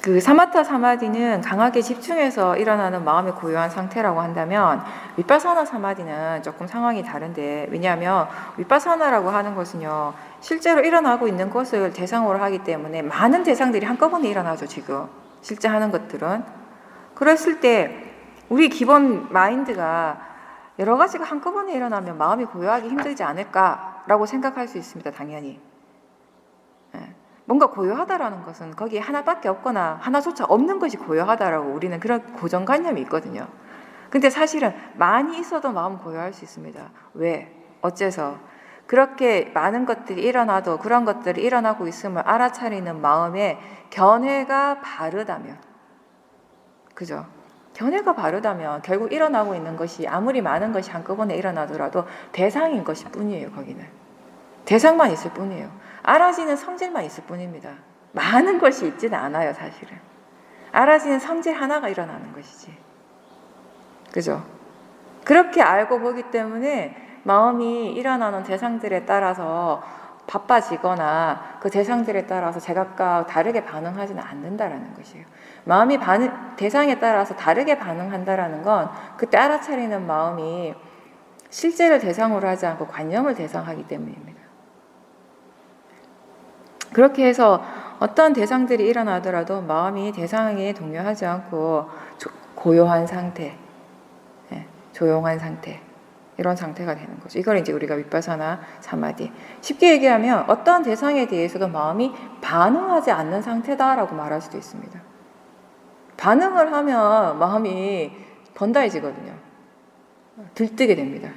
그 사마타 사마디는 강하게 집중해서 일어나는 마음의 고요한 상태라고 한다면 위파사나 사마디는 조금 상황이 다른데 왜냐하면 위파사나라고 하는 것은요 실제로 일어나고 있는 것을 대상으로 하기 때문에 많은 대상들이 한꺼번에 일어나죠. 지금 실제 하는 것들은 그랬을 때 우리 기본 마인드가 여러 가지가 한꺼번에 일어나면 마음이 고요하기 힘들지 않을까라고 생각할 수 있습니다. 당연히 뭔가 고요하다라는 것은 거기에 하나밖에 없거나 하나조차 없는 것이 고요하다라고 우리는 그런 고정관념이 있거든요. 근데 사실은 많이 있어도 마음 고요할 수 있습니다. 왜? 어째서? 그렇게 많은 것들이 일어나도 그런 것들이 일어나고 있음을 알아차리는 마음의 견해가 바르다면 그죠? 견해가 바르다면 결국 일어나고 있는 것이 아무리 많은 것이 한꺼번에 일어나더라도 대상인 것일 뿐이에요. 거기는 대상만 있을 뿐이에요. 알아지는 성질만 있을 뿐입니다. 많은 것이 있지는 않아요. 사실은 알아지는 성질 하나가 일어나는 것이지. 그죠? 그렇게 알고 보기 때문에 마음이 일어나는 대상들에 따라서 바빠지거나 그 대상들에 따라서 제각각 다르게 반응하지는 않는다라는 것이에요. 마음이 대상에 따라서 다르게 반응한다라는 건 그때 알아차리는 마음이 실제를 대상으로 하지 않고 관념을 대상하기 때문입니다. 그렇게 해서 어떤 대상들이 일어나더라도 마음이 대상에 동요하지 않고 고요한 상태, 조용한 상태 이런 상태가 되는 거죠. 이걸 이제 우리가 위파사나 사마디 쉽게 얘기하면 어떠한 대상에 대해서도 마음이 반응하지 않는 상태다라고 말할 수도 있습니다. 반응을 하면 마음이 번다해지거든요. 들뜨게 됩니다.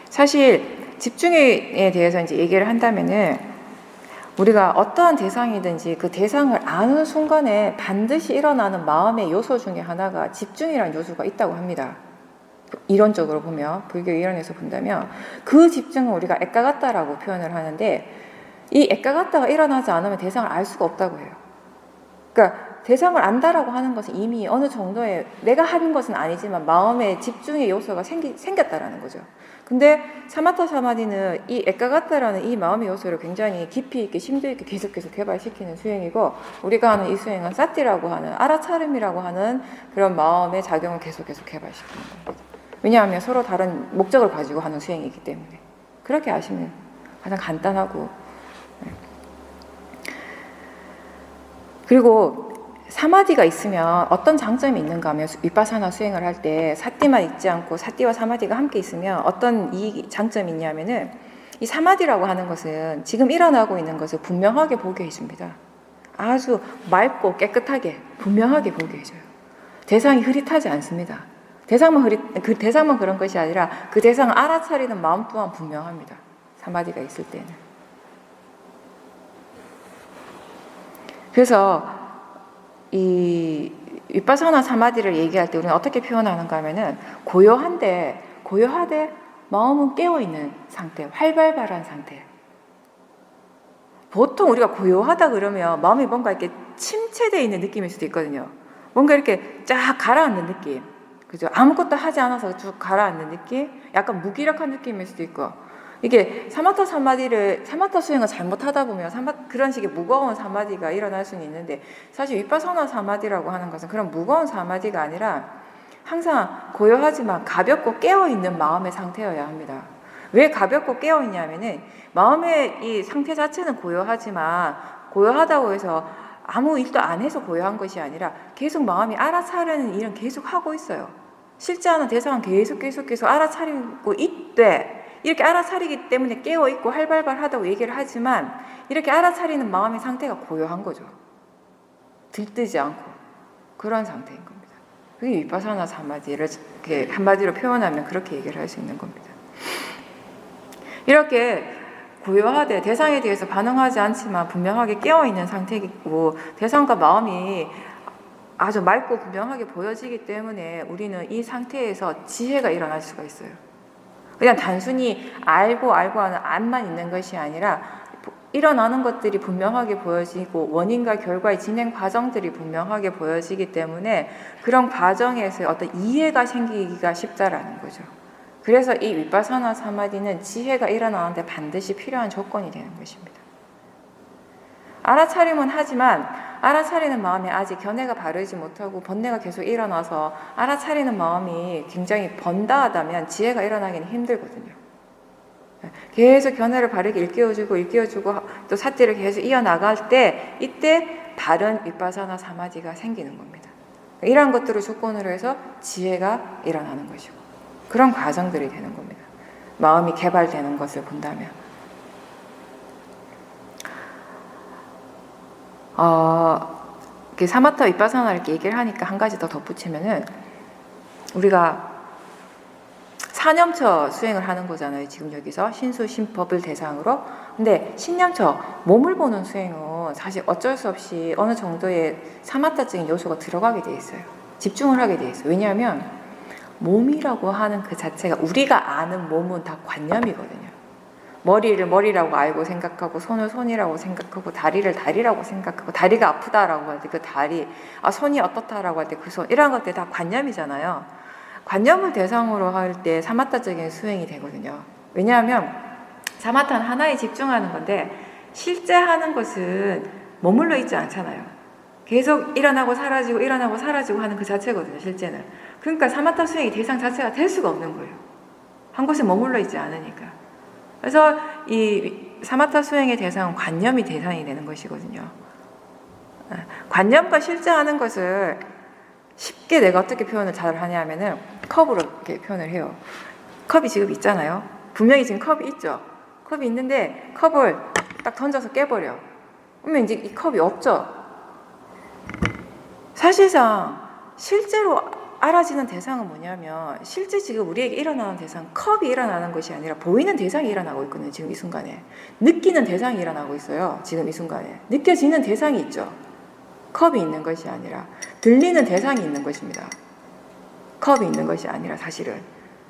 사실 집중에 대해서 이제 얘기를 한다면은 우리가 어떠한 대상이든지 그 대상을 아는 순간에 반드시 일어나는 마음의 요소 중에 하나가 집중이라는 요소가 있다고 합니다. 이론적으로 보면 불교 이론에서 본다면 그 집중은 우리가 에까가타라고 표현을 하는데 이 에까가타가 일어나지 않으면 대상을 알 수가 없다고 해요. 그러니까 대상을 안다라고 하는 것은 이미 어느 정도의 내가 하는 것은 아니지만 마음의 집중의 요소가 생겼다라는 거죠. 근데 사마타 사마디는 이 에까가타라는 이 마음의 요소를 굉장히 깊이 있게 심도 있게 계속해서 개발시키는 수행이고 우리가 하는 이 수행은 사티라고 하는 알아차림이라고 하는 그런 마음의 작용을 계속해서 개발시키는 겁니다. 왜냐하면 서로 다른 목적을 가지고 하는 수행이기 때문에. 그렇게 아시면 가장 간단하고. 그리고 사마디가 있으면 어떤 장점이 있는가 하면 위파사나 수행을 할 때 사띠만 있지 않고 사띠와 사마디가 함께 있으면 어떤 이 장점이 있냐면은 이 사마디라고 하는 것은 지금 일어나고 있는 것을 분명하게 보게 해줍니다. 아주 맑고 깨끗하게 분명하게 보게 해줘요. 대상이 흐릿하지 않습니다. 대상만 그런 것이 아니라 그 대상을 알아차리는 마음 또한 분명합니다. 사마디가 있을 때는. 그래서 이 위파사나 사마디를 얘기할 때 우리는 어떻게 표현하는가 하면은 고요하되 마음은 깨어있는 상태, 활발한 상태. 보통 우리가 고요하다 그러면 마음이 뭔가 이렇게 침체되어 있는 느낌일 수도 있거든요. 뭔가 이렇게 쫙 가라앉는 느낌. 그죠? 아무것도 하지 않아서 쭉 가라앉는 느낌? 약간 무기력한 느낌일 수도 있고. 이게 사마타 수행을 잘못하다 보면 그런 식의 무거운 사마디가 일어날 수는 있는데 사실 위파사나 사마디라고 하는 것은 그런 무거운 사마디가 아니라 항상 고요하지만 가볍고 깨어있는 마음의 상태여야 합니다. 왜 가볍고 깨어있냐면은 마음의 이 상태 자체는 고요하지만 고요하다고 해서 아무 일도 안 해서 고요한 것이 아니라 계속 마음이 알아차리는 일은 계속 하고 있어요. 실제하는 대상은 계속 알아차리고 있대. 이렇게 알아차리기 때문에 깨어있고 활발하다고 얘기를 하지만 이렇게 알아차리는 마음의 상태가 고요한 거죠. 들뜨지 않고 그런 상태인 겁니다. 그게 위파사나 사마디를 이렇게 한마디로 표현하면 그렇게 얘기를 할 수 있는 겁니다. 이렇게 고요하되 대상에 대해서 반응하지 않지만 분명하게 깨어있는 상태이고 대상과 마음이 아주 맑고 분명하게 보여지기 때문에 우리는 이 상태에서 지혜가 일어날 수가 있어요. 그냥 단순히 알고 하는 안만 있는 것이 아니라 일어나는 것들이 분명하게 보여지고 원인과 결과의 진행 과정들이 분명하게 보여지기 때문에 그런 과정에서 어떤 이해가 생기기가 쉽다라는 거죠. 그래서 이 위파사나 사마디는 지혜가 일어나는데 반드시 필요한 조건이 되는 것입니다. 알아차림은 하지만 알아차리는 마음이 아직 견해가 바르지 못하고 번뇌가 계속 일어나서 알아차리는 마음이 굉장히 번다하다면 지혜가 일어나기는 힘들거든요. 계속 견해를 바르게 일깨워주고 또 사띠를 계속 이어나갈 때 이때 바른 위파사나 사마디가 생기는 겁니다. 이러한 것들을 조건으로 해서 지혜가 일어나는 것이고 그런 과정들이 되는 겁니다. 마음이 개발되는 것을 본다면 사마타 위파사나 이렇게 얘기를 하니까 한 가지 더 덧붙이면은 우리가 사념처 수행을 하는 거잖아요. 지금 여기서 신수 신법을 대상으로. 근데 신념처 몸을 보는 수행은 사실 어쩔 수 없이 어느 정도의 사마타적인 요소가 들어가게 돼 있어요. 집중을 하게 돼 있어요. 왜냐하면 몸이라고 하는 그 자체가 우리가 아는 몸은 다 관념이거든요. 머리를 머리라고 알고 생각하고 손을 손이라고 생각하고 다리를 다리라고 생각하고 다리가 아프다라고 할 때 그 다리, 손이 어떻다라고 할 때 그 손, 이런 것들 다 관념이잖아요. 관념을 대상으로 할 때 사마타적인 수행이 되거든요. 왜냐하면 사마타는 하나에 집중하는 건데 실제 하는 것은 머물러 있지 않잖아요. 계속 일어나고 사라지고 하는 그 자체거든요. 실제는. 그러니까 사마타 수행이 대상 자체가 될 수가 없는 거예요. 한 곳에 머물러 있지 않으니까. 그래서 이 사마타 수행의 대상은 관념이 대상이 되는 것이거든요. 관념과 실제 하는 것을 쉽게 내가 어떻게 표현을 잘 하냐면은 컵으로 이렇게 표현을 해요. 컵이 지금 있잖아요. 분명히 지금 컵이 있죠. 컵이 있는데 컵을 딱 던져서 깨버려. 그러면 이제 이 컵이 없죠. 사실상 실제로 알아지는 대상은 뭐냐면 실제 지금 우리에게 일어나는 대상, 컵이 일어나는 것이 아니라 보이는 대상이 일어나고 있거든요. 지금 이 순간에. 느끼는 대상이 일어나고 있어요. 지금 이 순간에. 느껴지는 대상이 있죠. 컵이 있는 것이 아니라 들리는 대상이 있는 것입니다. 컵이 있는 것이 아니라 사실은.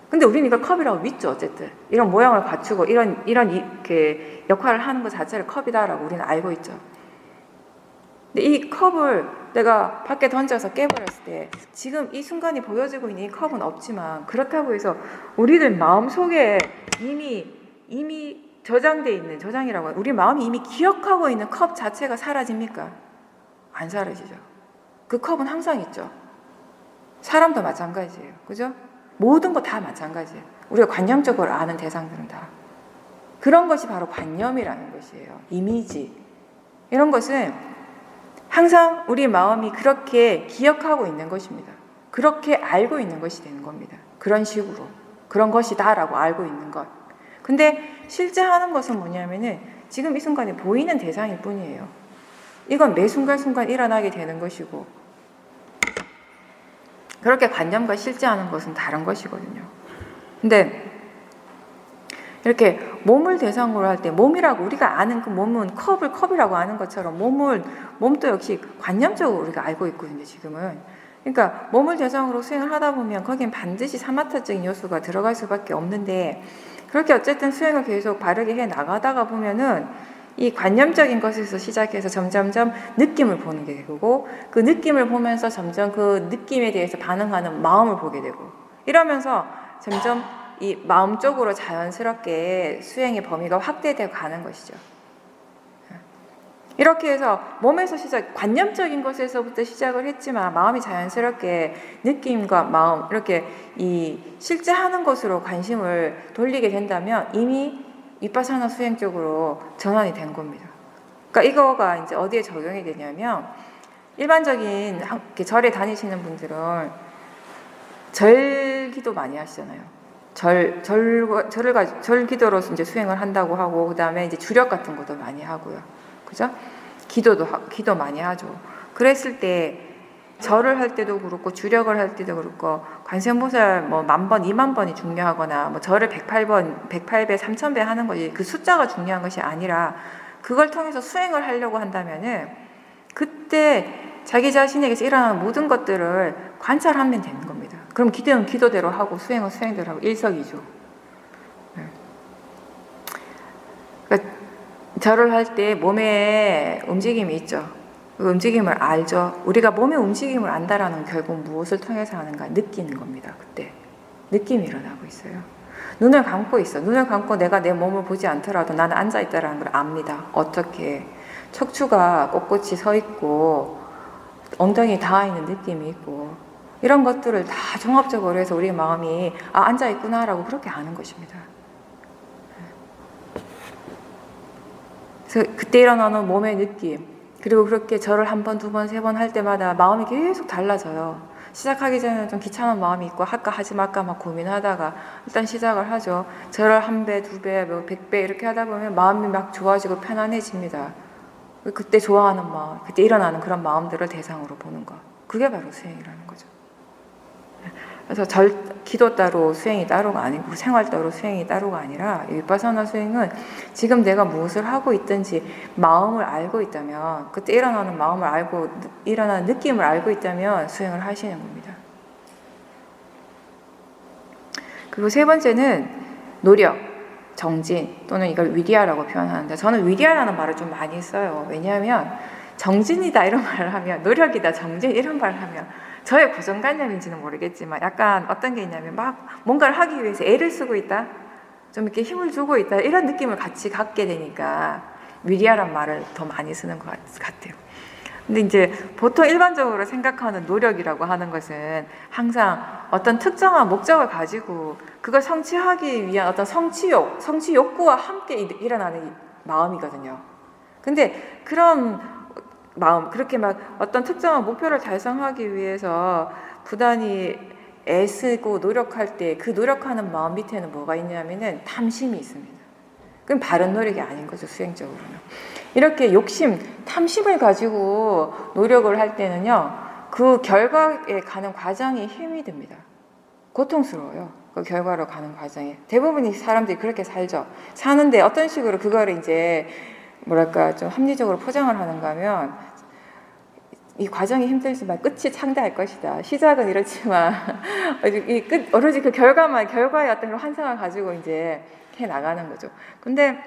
근데 우리는 이걸 컵이라고 믿죠. 어쨌든 이런 모양을 갖추고 이런 이렇게 역할을 하는 것 자체를 컵이다라고 우리는 알고 있죠. 근데 이 컵을 내가 밖에 던져서 깨버렸을 때 지금 이 순간이 보여지고 있는 이 컵은 없지만 그렇다고 해서 우리들 마음속에 이미 저장돼 있는 저장이라고 우리 마음이 이미 기억하고 있는 컵 자체가 사라집니까? 안 사라지죠. 그 컵은 항상 있죠. 사람도 마찬가지예요. 그죠? 모든 거 다 마찬가지예요. 우리가 관념적으로 아는 대상들은 다. 그런 것이 바로 관념이라는 것이에요. 이미지. 이런 것은 항상 우리 마음이 그렇게 기억하고 있는 것입니다. 그렇게 알고 있는 것이 되는 겁니다. 그런 식으로. 그런 것이다 라고 알고 있는 것. 근데 실제 하는 것은 뭐냐면은 지금 이 순간에 보이는 대상일 뿐이에요. 이건 매 순간순간 일어나게 되는 것이고, 그렇게 관념과 실제 하는 것은 다른 것이거든요. 근데 이렇게 몸을 대상으로 할 때, 몸이라고 우리가 아는 그 몸은 컵이라고 아는 것처럼 몸도 역시 관념적으로 우리가 알고 있거든요, 지금은. 그러니까 몸을 대상으로 수행을 하다 보면 거긴 반드시 사마타적인 요소가 들어갈 수밖에 없는데, 그렇게 어쨌든 수행을 계속 바르게 해 나가다가 보면은 이 관념적인 것에서 시작해서 점점점 느낌을 보는 게 되고, 그 느낌을 보면서 점점 그 느낌에 대해서 반응하는 마음을 보게 되고, 이러면서 점점 이 마음 쪽으로 자연스럽게 수행의 범위가 확대되어 가는 것이죠. 이렇게 해서 몸에서 관념적인 것에서부터 시작을 했지만 마음이 자연스럽게 느낌과 마음, 이렇게 이 실제 하는 것으로 관심을 돌리게 된다면 이미 위파사나 수행 쪽으로 전환이 된 겁니다. 그러니까 이거가 이제 어디에 적용이 되냐면, 일반적인 절에 다니시는 분들은 절기도 많이 하시잖아요. 절기도로서 이제 수행을 한다고 하고, 그 다음에 이제 주력 같은 것도 많이 하고요. 그죠? 기도 많이 하죠. 그랬을 때, 절을 할 때도 그렇고, 주력을 할 때도 그렇고, 관세음보살 뭐 10,000번, 20,000번이 중요하거나, 뭐 절을 108번, 108배, 3000배 하는 것이 그 숫자가 중요한 것이 아니라, 그걸 통해서 수행을 하려고 한다면은, 그때 자기 자신에게서 일어나는 모든 것들을 관찰하면 되는 겁니다. 그럼 기도는 기도대로 하고, 수행은 수행대로 하고, 일석이조. 그러니까 절을 할 때 몸에 움직임이 있죠. 그 움직임을 알죠. 우리가 몸의 움직임을 안다라는 건 결국 무엇을 통해서 하는가? 느끼는 겁니다. 그때 느낌이 일어나고 있어요. 눈을 감고 있어. 눈을 감고 내가 내 몸을 보지 않더라도 나는 앉아있다라는 걸 압니다. 어떻게? 척추가 꼿꼿이 서 있고 엉덩이 닿아 있는 느낌이 있고, 이런 것들을 다 종합적으로 해서 우리 마음이 앉아있구나라고 그렇게 아는 것입니다. 그래서 그때 일어나는 몸의 느낌, 그리고 그렇게 절을 1번, 2번, 3번 할 때마다 마음이 계속 달라져요. 시작하기 전에는 좀 귀찮은 마음이 있고, 할까 하지 말까 막 고민하다가 일단 시작을 하죠. 절을 1배, 2배, 뭐 100배 이렇게 하다 보면 마음이 막 좋아지고 편안해집니다. 그때 좋아하는 마음, 그때 일어나는 그런 마음들을 대상으로 보는 것, 그게 바로 수행이라는 거죠. 그래서 기도 따로 수행이 따로가 아니고, 생활 따로 수행이 따로가 아니라, 위파사나 수행은 지금 내가 무엇을 하고 있든지 마음을 알고 있다면, 그때 일어나는 마음을 알고, 일어나는 느낌을 알고 있다면 수행을 하시는 겁니다. 그리고 세 번째는 노력, 정진, 또는 이걸 위리아라고 표현하는데, 저는 위리아라는 말을 좀 많이 써요. 왜냐하면 정진이다 이런 말을 하면, 노력이다, 정진 이런 말을 하면 저의 고정관념인지는 모르겠지만 약간 어떤 게 있냐면, 막 뭔가를 하기 위해서 애를 쓰고 있다, 좀 이렇게 힘을 주고 있다, 이런 느낌을 같이 갖게 되니까 위리아란 말을 더 많이 쓰는 것 같아요. 근데 이제 보통 일반적으로 생각하는 노력이라고 하는 것은 항상 어떤 특정한 목적을 가지고 그걸 성취하기 위한 어떤 성취 욕구와 함께 일어나는 마음이거든요. 근데 그런 마음, 그렇게 막 어떤 특정한 목표를 달성하기 위해서 부단히 애쓰고 노력할 때 그 노력하는 마음 밑에는 뭐가 있냐면은 탐심이 있습니다. 그럼 바른 노력이 아닌 거죠, 수행적으로는. 이렇게 욕심, 탐심을 가지고 노력을 할 때는요, 그 결과에 가는 과정이 힘이 듭니다. 고통스러워요. 그 결과로 가는 과정이. 대부분의 사람들이 그렇게 살죠. 사는데 어떤 식으로 그거를 이제 좀 합리적으로 포장을 하는가 하면, 이 과정이 힘들지만 끝이 창대할 것이다. 시작은 이렇지만 오로지 그 결과의 어떤 환상을 가지고 이제 해 나가는 거죠. 근데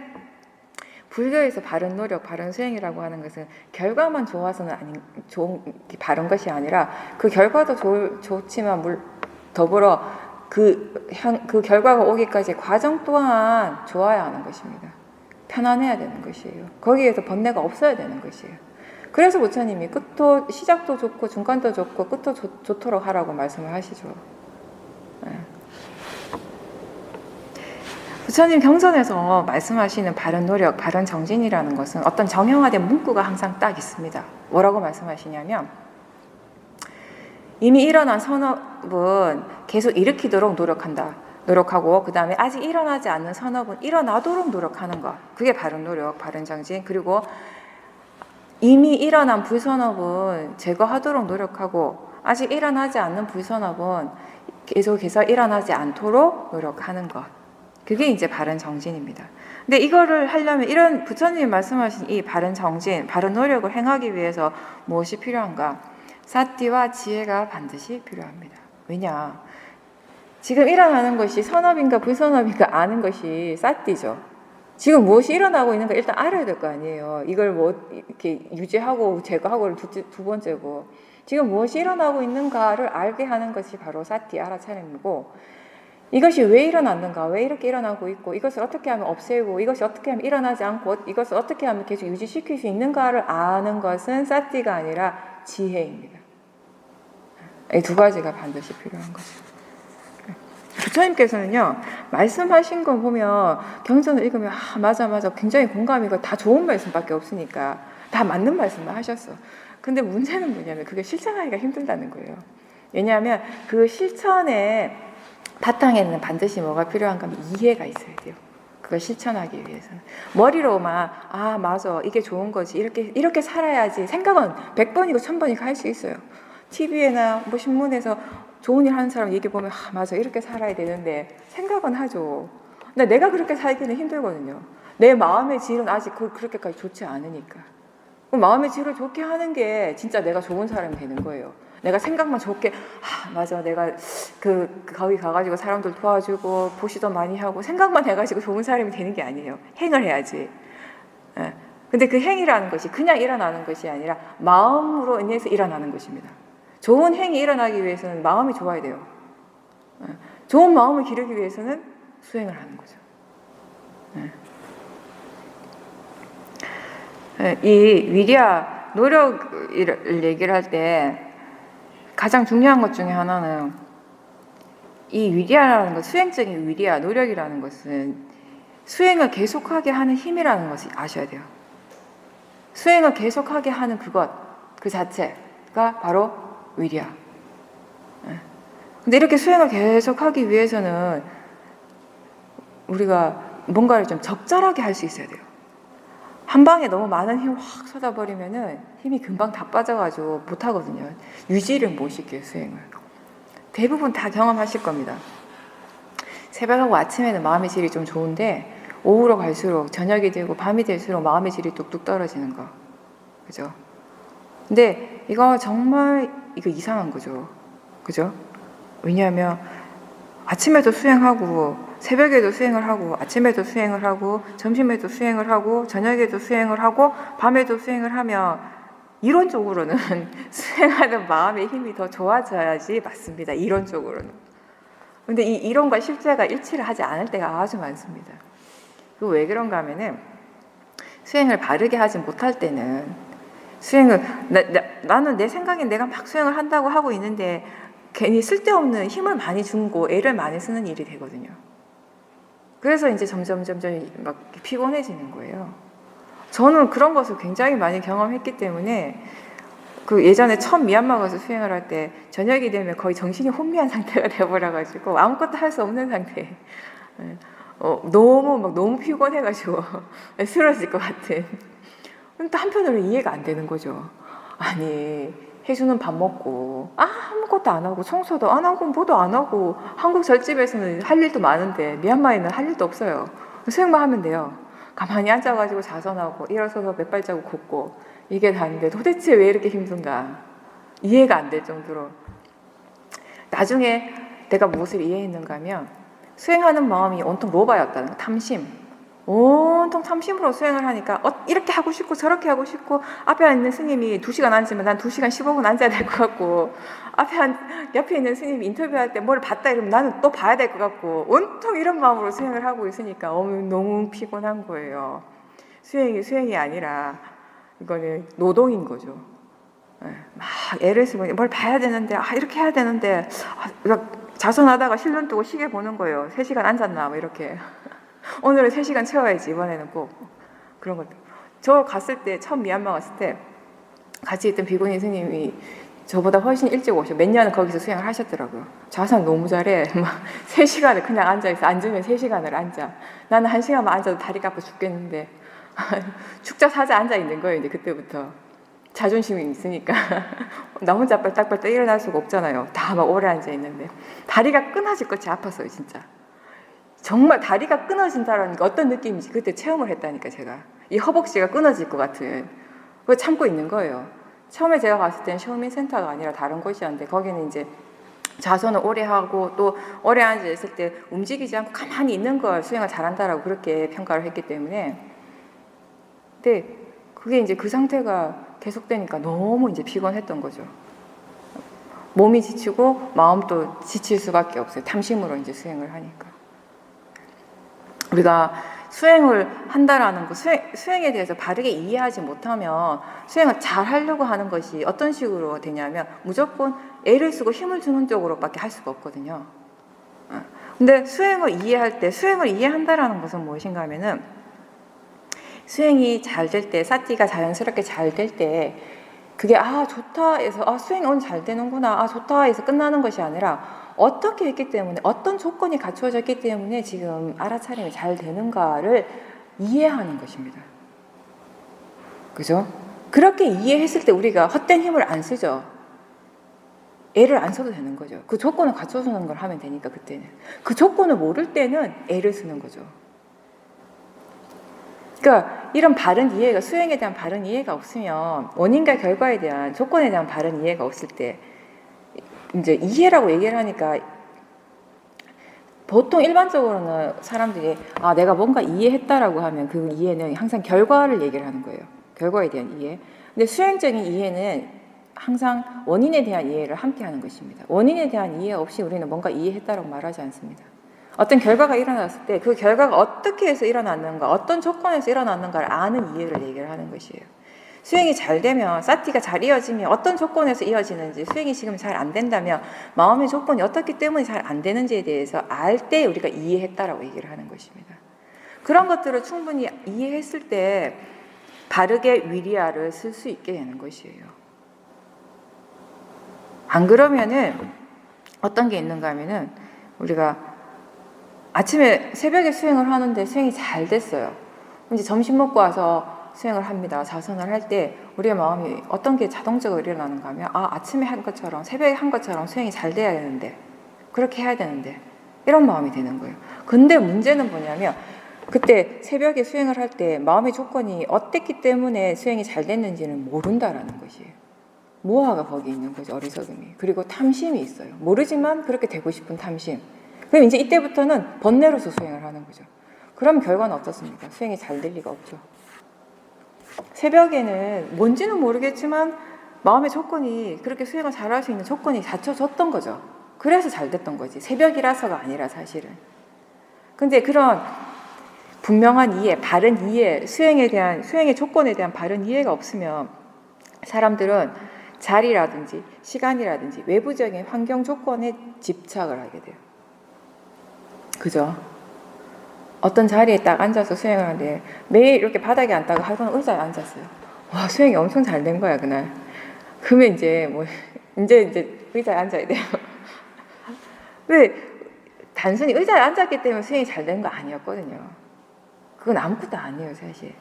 불교에서 바른 노력, 바른 수행이라고 하는 것은 결과만 좋아서는 바른 것이 아니라, 그 결과도 좋지만 더불어 그 결과가 오기까지 과정 또한 좋아야 하는 것입니다. 편안해야 되는 것이에요. 거기에서 번뇌가 없어야 되는 것이에요. 그래서 부처님이 시작도 좋고 중간도 좋고 끝도 좋도록 하라고 말씀을 하시죠. 부처님 경전에서 말씀하시는 바른 노력, 바른 정진이라는 것은 어떤 정형화된 문구가 항상 딱 있습니다. 뭐라고 말씀하시냐면 이미 일어난 선업은 계속 일으키도록 노력한다. 노력하고 그 다음에 아직 일어나지 않는 선업은 일어나도록 노력하는 것. 그게 바른 노력, 바른 정진. 그리고 이미 일어난 불선업은 제거하도록 노력하고 아직 일어나지 않는 불선업은 계속해서 일어나지 않도록 노력하는 것. 그게 이제 바른 정진입니다. 근데 이거를 하려면 이런 부처님이 말씀하신 이 바른 정진, 바른 노력을 행하기 위해서 무엇이 필요한가? 사띠와 지혜가 반드시 필요합니다. 왜냐? 지금 일어나는 것이 선업인가 불선업인가 아는 것이 사띠죠. 지금 무엇이 일어나고 있는가 일단 알아야 될 거 아니에요. 이걸 뭐 이렇게 유지하고 제거하고를 두 번째고 지금 무엇이 일어나고 있는가를 알게 하는 것이 바로 사띠 알아차림이고 이것이 왜 일어났는가, 왜 이렇게 일어나고 있고 이것을 어떻게 하면 없애고 이것이 어떻게 하면 일어나지 않고 이것을 어떻게 하면 계속 유지시킬 수 있는가를 아는 것은 사띠가 아니라 지혜입니다. 이 두 가지가 반드시 필요한 거죠. 부처님께서는요 말씀하신 거 보면 경전을 읽으면 맞아 굉장히 공감이 다 좋은 말씀밖에 없으니까 다 맞는 말씀만 하셨어. 근데 문제는 뭐냐면 그게 실천하기가 힘들다는 거예요. 왜냐하면 그 실천의 바탕에는 반드시 뭐가 필요한가 하면 이해가 있어야 돼요. 그걸 실천하기 위해서는 머리로만 맞아 이게 좋은 거지 이렇게 살아야지 생각은 100번이고 1000번이고 할 수 있어요. TV에나 뭐 신문에서 좋은 일 하는 사람 얘기 보면 맞아 이렇게 살아야 되는데 생각은 하죠. 근데 내가 그렇게 살기는 힘들거든요. 내 마음의 질은 아직 그렇게까지 좋지 않으니까. 마음의 질을 좋게 하는 게 진짜 내가 좋은 사람이 되는 거예요. 내가 생각만 좋게 맞아 내가 거기 가가지고 사람들 도와주고 보시도 많이 하고 생각만 해가지고 좋은 사람이 되는 게 아니에요. 행을 해야지. 근데 그 행이라는 것이 그냥 일어나는 것이 아니라 마음으로 인해서 일어나는 것입니다. 좋은 행이 일어나기 위해서는 마음이 좋아야 돼요. 좋은 마음을 기르기 위해서는 수행을 하는 거죠. 이 위리아 노력을 얘기를 할 때 가장 중요한 것 중에 하나는 이 위리아라는 것, 수행적인 위리아, 노력이라는 것은 수행을 계속하게 하는 힘이라는 것을 아셔야 돼요. 수행을 계속하게 하는 그것, 그 자체가 바로 위리아. 근데 이렇게 수행을 계속하기 위해서는 우리가 뭔가를 좀 적절하게 할 수 있어야 돼요. 한 방에 너무 많은 힘을 확 쏟아버리면은 힘이 금방 다 빠져가지고 못하거든요. 유지를 못 시켜요, 수행을. 대부분 다 경험하실 겁니다. 새벽하고 아침에는 마음의 질이 좀 좋은데 오후로 갈수록 저녁이 되고 밤이 될수록 마음의 질이 뚝뚝 떨어지는 거. 그죠? 근데 이거 정말 이상한 거죠. 그죠? 왜냐하면 아침에도 수행하고 새벽에도 수행을 하고 아침에도 수행을 하고 점심에도 수행을 하고 저녁에도 수행을 하고 밤에도 수행을 하면 이론적으로는 수행하는 마음의 힘이 더 좋아져야지 맞습니다. 이론적으로는. 근데 이 이론과 실제가 일치를 하지 않을 때가 아주 많습니다. 그 왜 그런가 하면은 수행을 바르게 하지 못할 때는 수행을 나는 내 생각엔 내가 막 수행을 한다고 하고 있는데 괜히 쓸데없는 힘을 많이 주고 애를 많이 쓰는 일이 되거든요. 그래서 이제 점점 막 피곤해지는 거예요. 저는 그런 것을 굉장히 많이 경험했기 때문에 그 예전에 처음 미얀마 가서 수행을 할 때 저녁이 되면 거의 정신이 혼미한 상태가 되어버려가지고 아무것도 할 수 없는 상태. 너무 피곤해가지고 쓰러질 것 같은. 또 한편으로는 이해가 안 되는 거죠. 아니 혜수는 밥 먹고 아무것도 안 하고 청소도 안 하고 뭐도 안 하고 한국 절집에서는 할 일도 많은데 미얀마에는 할 일도 없어요. 수행만 하면 돼요. 가만히 앉아가지고 자선하고 일어서서 몇 발자국 걷고 이게 다인데 도대체 왜 이렇게 힘든가 이해가 안 될 정도로. 나중에 내가 무엇을 이해했는가 하면 수행하는 마음이 온통 로바였다는 거, 탐심. 온통 탐심으로 수행을 하니까 이렇게 하고 싶고 저렇게 하고 싶고 앞에 있는 스님이 2시간 앉으면 난 2시간 15분 앉아야 될 것 같고 옆에 있는 스님이 인터뷰할 때 뭘 봤다 이러면 나는 또 봐야 될 것 같고 온통 이런 마음으로 수행을 하고 있으니까 너무 피곤한 거예요. 수행이 아니라 이거는 노동인 거죠. 막 애를 쓰고 뭘 봐야 되는데 이렇게 해야 되는데 자선하다가 실눈 뜨고 시계 보는 거예요. 3시간 앉았나 뭐 이렇게. 오늘은 3시간 채워야지, 이번에는 꼭. 그런 것들. 저 갔을 때, 처음 미얀마 갔을 때, 같이 있던 비구니 스님이 저보다 훨씬 일찍 오셔. 몇 년은 거기서 수행을 하셨더라고요. 자산 너무 잘해. 막 3시간을 그냥 앉아있어. 앉으면 3시간을 앉아. 나는 1시간만 앉아도 다리가 아파 죽겠는데. 축자 사자 앉아있는 거예요, 이제 그때부터. 자존심이 있으니까. 나 혼자 빨딱빨딱 일어날 수가 없잖아요. 다 막 오래 앉아있는데. 다리가 끊어질 것이 아팠어요, 진짜. 정말 다리가 끊어진다는 게 어떤 느낌인지 그때 체험을 했다니까, 제가. 이 허벅지가 끊어질 것 같은. 그걸 참고 있는 거예요. 처음에 제가 갔을 때는 쇼민센터가 아니라 다른 곳이었는데, 거기는 이제 자선을 오래 하고 또 오래 앉아있을 때 움직이지 않고 가만히 있는 걸 수행을 잘한다라고 그렇게 평가를 했기 때문에. 근데 그게 이제 그 상태가 계속되니까 너무 이제 피곤했던 거죠. 몸이 지치고 마음도 지칠 수밖에 없어요. 탐심으로 이제 수행을 하니까. 우리가 수행을 한다라는 거, 수행에 대해서 바르게 이해하지 못하면 수행을 잘 하려고 하는 것이 어떤 식으로 되냐면 무조건 애를 쓰고 힘을 주는 쪽으로밖에 할 수가 없거든요. 근데 수행을 이해할 때, 수행을 이해한다라는 것은 무엇인가 하면은 수행이 잘 될 때, 사티가 자연스럽게 잘 될 때, 그게 좋다 해서 수행이 오늘 잘 되는구나, 좋다 해서 끝나는 것이 아니라 어떻게 했기 때문에, 어떤 조건이 갖추어졌기 때문에 지금 알아차림이 잘 되는가를 이해하는 것입니다. 그죠? 그렇게 이해했을 때 우리가 헛된 힘을 안 쓰죠. 애를 안 써도 되는 거죠. 그 조건을 갖춰주는 걸 하면 되니까, 그때는. 그 조건을 모를 때는 애를 쓰는 거죠. 그러니까 이런 바른 이해가, 수행에 대한 바른 이해가 없으면, 원인과 결과에 대한 조건에 대한 바른 이해가 없을 때, 이제 이해라고 얘기를 하니까 보통 일반적으로는 사람들이 내가 뭔가 이해했다라고 하면 그 이해는 항상 결과를 얘기를 하는 거예요. 결과에 대한 이해. 근데 수행적인 이해는 항상 원인에 대한 이해를 함께 하는 것입니다. 원인에 대한 이해 없이 우리는 뭔가 이해했다라고 말하지 않습니다. 어떤 결과가 일어났을 때 그 결과가 어떻게 해서 일어났는가, 어떤 조건에서 일어났는가를 아는 이해를 얘기를 하는 것이에요. 수행이 잘 되면, 사티가 잘 이어지면 어떤 조건에서 이어지는지, 수행이 지금 잘 안 된다면 마음의 조건이 어떻기 때문에 잘 안 되는지에 대해서 알 때 우리가 이해했다라고 얘기를 하는 것입니다. 그런 것들을 충분히 이해했을 때 바르게 위리아를 쓸 수 있게 되는 것이에요. 안 그러면은 어떤 게 있는가 하면은 우리가 아침에 새벽에 수행을 하는데 수행이 잘 됐어요. 이제 점심 먹고 와서 수행을 합니다. 자선을 할 때 우리의 마음이 어떤 게 자동적으로 일어나는가 하면 아침에 한 것처럼, 새벽에 한 것처럼 수행이 잘 돼야 되는데, 그렇게 해야 되는데, 이런 마음이 되는 거예요. 근데 문제는 뭐냐면 그때 새벽에 수행을 할 때 마음의 조건이 어땠기 때문에 수행이 잘 됐는지는 모른다라는 것이에요. 모하가 거기 있는 거죠. 어리석음이. 그리고 탐심이 있어요. 모르지만 그렇게 되고 싶은 탐심. 그럼 이제 이때부터는 번뇌로서 수행을 하는 거죠. 그럼 결과는 어떻습니까? 수행이 잘 될 리가 없죠. 새벽에는 뭔지는 모르겠지만 마음의 조건이, 그렇게 수행을 잘할 수 있는 조건이 갖춰졌던 거죠. 그래서 잘 됐던 거지. 새벽이라서가 아니라 사실은. 근데 그런 분명한 이해, 바른 이해, 수행의 조건에 대한 바른 이해가 없으면 사람들은 자리라든지 시간이라든지 외부적인 환경 조건에 집착을 하게 돼요. 그죠? 어떤 자리에 딱 앉아서 수행을 하는데 매일 이렇게 바닥에 앉다가 하루는 의자에 앉았어요. 와, 수행이 엄청 잘 된 거야, 그날. 그러면 이제 이제 의자에 앉아야 돼요. 왜? 단순히 의자에 앉았기 때문에 수행이 잘 된 거 아니었거든요. 그건 아무것도 아니에요, 사실.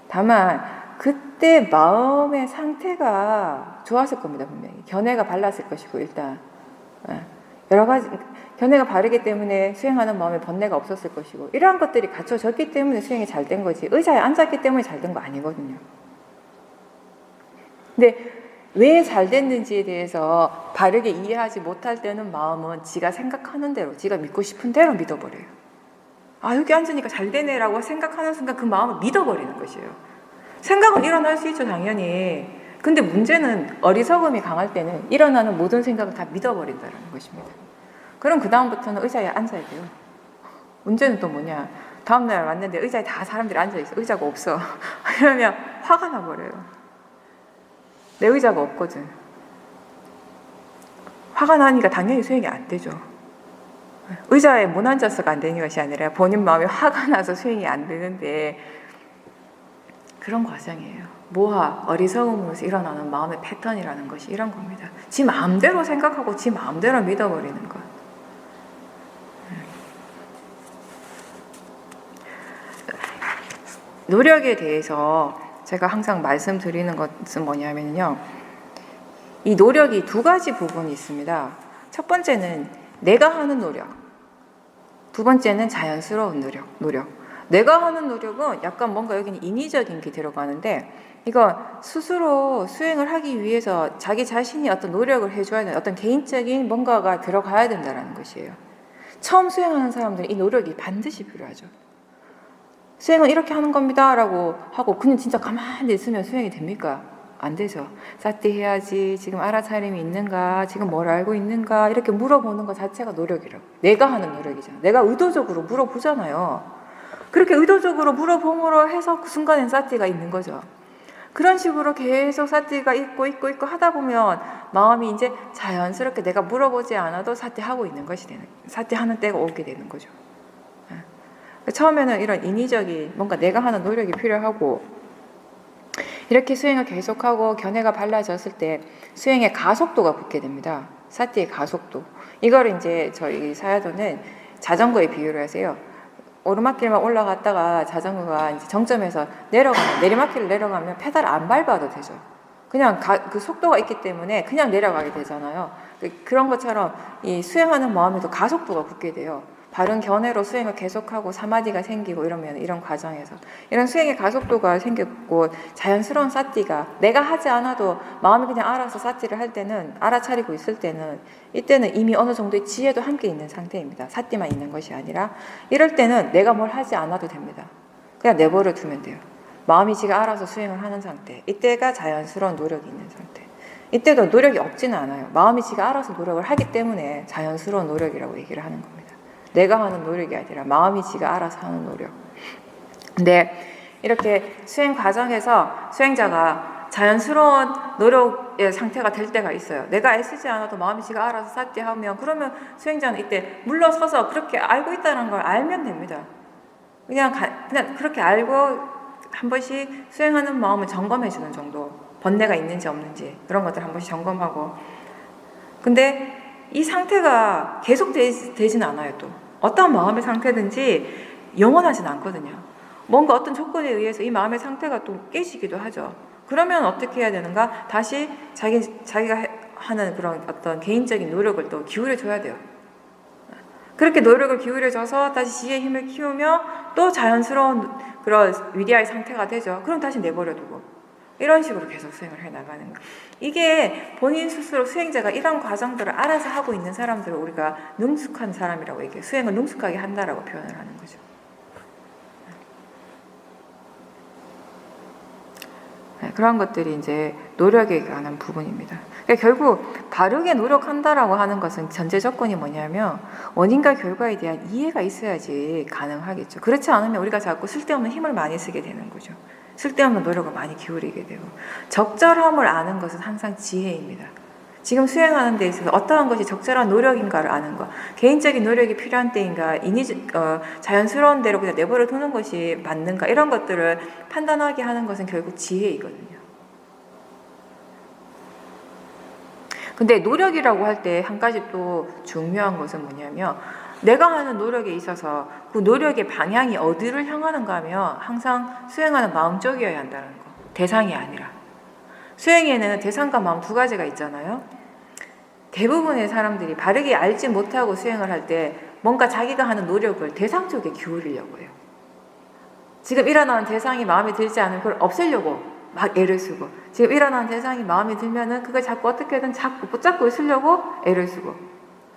다만 그때 마음의 상태가 좋았을 겁니다, 분명히. 견해가 발랐을 것이고, 일단 여러 가지 견해가 바르기 때문에 수행하는 마음에 번뇌가 없었을 것이고, 이러한 것들이 갖춰졌기 때문에 수행이 잘 된 거지, 의자에 앉았기 때문에 잘 된 거 아니거든요. 근데 왜 잘 됐는지에 대해서 바르게 이해하지 못할 때는 마음은 지가 생각하는 대로, 지가 믿고 싶은 대로 믿어버려요. 여기 앉으니까 잘 되네라고 생각하는 순간 그 마음을 믿어버리는 것이에요. 생각은 일어날 수 있죠, 당연히. 근데 문제는 어리석음이 강할 때는 일어나는 모든 생각을 다 믿어버린다는 것입니다. 그럼 그 다음부터는 의자에 앉아야 돼요. 문제는 또 뭐냐, 다음날 왔는데 의자에 다 사람들이 앉아있어. 의자가 없어. 이러면 화가 나버려요. 내 의자가 없거든. 화가 나니까 당연히 수행이 안 되죠. 의자에 못 앉아서가 안 되는 것이 아니라 본인 마음이 화가 나서 수행이 안 되는데 그런 과정이에요. 모하, 어리석음으로서 일어나는 마음의 패턴이라는 것이 이런 겁니다. 지 마음대로 생각하고 지 마음대로 믿어버리는 것. 노력에 대해서 제가 항상 말씀드리는 것은 뭐냐면요. 이 노력이 두 가지 부분이 있습니다. 첫 번째는 내가 하는 노력. 두 번째는 자연스러운 노력. 내가 하는 노력은 약간 뭔가 여기는 인위적인 게 들어가는데 이거 스스로 수행을 하기 위해서 자기 자신이 어떤 노력을 해줘야 되는 어떤 개인적인 뭔가가 들어가야 된다는 것이에요. 처음 수행하는 사람들은 이 노력이 반드시 필요하죠. 수행은 이렇게 하는 겁니다 라고 하고 그냥 진짜 가만히 있으면 수행이 됩니까? 안 되죠. 사티 해야지, 지금 알아차림이 있는가, 지금 뭘 알고 있는가 이렇게 물어보는 것 자체가 노력이라고. 내가 하는 노력이잖아. 내가 의도적으로 물어보잖아요. 그렇게 의도적으로 물어봄으로 해서 그 순간엔 사티가 있는 거죠. 그런 식으로 계속 사티가 있고 하다 보면 마음이 이제 자연스럽게 내가 물어보지 않아도 사티하고 있는 것이 되는, 사티하는 때가 오게 되는 거죠. 처음에는 이런 인위적인 뭔가 내가 하는 노력이 필요하고 이렇게 수행을 계속하고 견해가 발라졌을 때 수행의 가속도가 붙게 됩니다. 사티의 가속도. 이걸 이제 저희 사야도는 자전거에 비유를 하세요. 오르막길만 올라갔다가 자전거가 이제 정점에서 내려가면 내리막길을 내려가면 페달 안 밟아도 되죠. 그냥 그 속도가 있기 때문에 그냥 내려가게 되잖아요. 그런 것처럼 이 수행하는 마음에도 가속도가 붙게 돼요. 바른 견해로 수행을 계속하고 사마디가 생기고 이러면 이런 과정에서 이런 수행의 가속도가 생겼고 자연스러운 사티가 내가 하지 않아도 마음이 그냥 알아서 사티를 할 때는 알아차리고 있을 때는 이때는 이미 어느 정도의 지혜도 함께 있는 상태입니다. 사티만 있는 것이 아니라 이럴 때는 내가 뭘 하지 않아도 됩니다. 그냥 내버려 두면 돼요. 마음이 지가 알아서 수행을 하는 상태. 이때가 자연스러운 노력이 있는 상태. 이때도 노력이 없지는 않아요. 마음이 지가 알아서 노력을 하기 때문에 자연스러운 노력이라고 얘기를 하는 겁니다. 내가 하는 노력이 아니라 마음이 지가 알아서 하는 노력. 근데 이렇게 수행 과정에서 수행자가 자연스러운 노력의 상태가 될 때가 있어요. 내가 애쓰지 않아도 마음이 지가 알아서 사티하면 그러면 수행자는 이때 물러서서 그렇게 알고 있다는 걸 알면 됩니다. 그냥 그렇게 알고 한 번씩 수행하는 마음을 점검해 주는 정도. 번뇌가 있는지 없는지 그런 것들 한 번씩 점검하고. 근데 이 상태가 계속 되지는 않아요. 또 어떤 마음의 상태든지 영원하진 않거든요. 뭔가 어떤 조건에 의해서 이 마음의 상태가 또 깨지기도 하죠. 그러면 어떻게 해야 되는가? 다시 자기가 하는 그런 어떤 개인적인 노력을 또 기울여 줘야 돼요. 그렇게 노력을 기울여 줘서 다시 지혜의 힘을 키우며 또 자연스러운 그런 위리아의 상태가 되죠. 그럼 다시 내버려 두고 이런 식으로 계속 수행을 해나가는 거예요. 이게 본인 스스로 수행자가 이런 과정들을 알아서 하고 있는 사람들을 우리가 능숙한 사람이라고 얘기해요. 수행을 능숙하게 한다라고 표현을 하는 거죠. 네, 그런 것들이 이제 노력에 관한 부분입니다. 그러니까 결국 바르게 노력한다라고 하는 것은 전제 조건이 뭐냐면 원인과 결과에 대한 이해가 있어야지 가능하겠죠. 그렇지 않으면 우리가 자꾸 쓸데없는 힘을 많이 쓰게 되는 거죠. 쓸데없는 노력을 많이 기울이게 되고 적절함을 아는 것은 항상 지혜입니다. 지금 수행하는 데 있어서 어떠한 것이 적절한 노력인가를 아는 것, 개인적인 노력이 필요한 때인가, 자연스러운 대로 그냥 내버려 두는 것이 맞는가 이런 것들을 판단하게 하는 것은 결국 지혜이거든요. 근데 노력이라고 할 때 한 가지 또 중요한 것은 뭐냐면 내가 하는 노력에 있어서 그 노력의 방향이 어디를 향하는가 하면 항상 수행하는 마음 쪽이어야 한다는 거. 대상이 아니라. 수행에는 대상과 마음 두 가지가 있잖아요. 대부분의 사람들이 바르게 알지 못하고 수행을 할 때 뭔가 자기가 하는 노력을 대상 쪽에 기울이려고 해요. 지금 일어나는 대상이 마음에 들지 않으면 그걸 없애려고 막 애를 쓰고 지금 일어나는 대상이 마음에 들면은 그걸 자꾸 어떻게든 자꾸 붙잡고 있으려고 애를 쓰고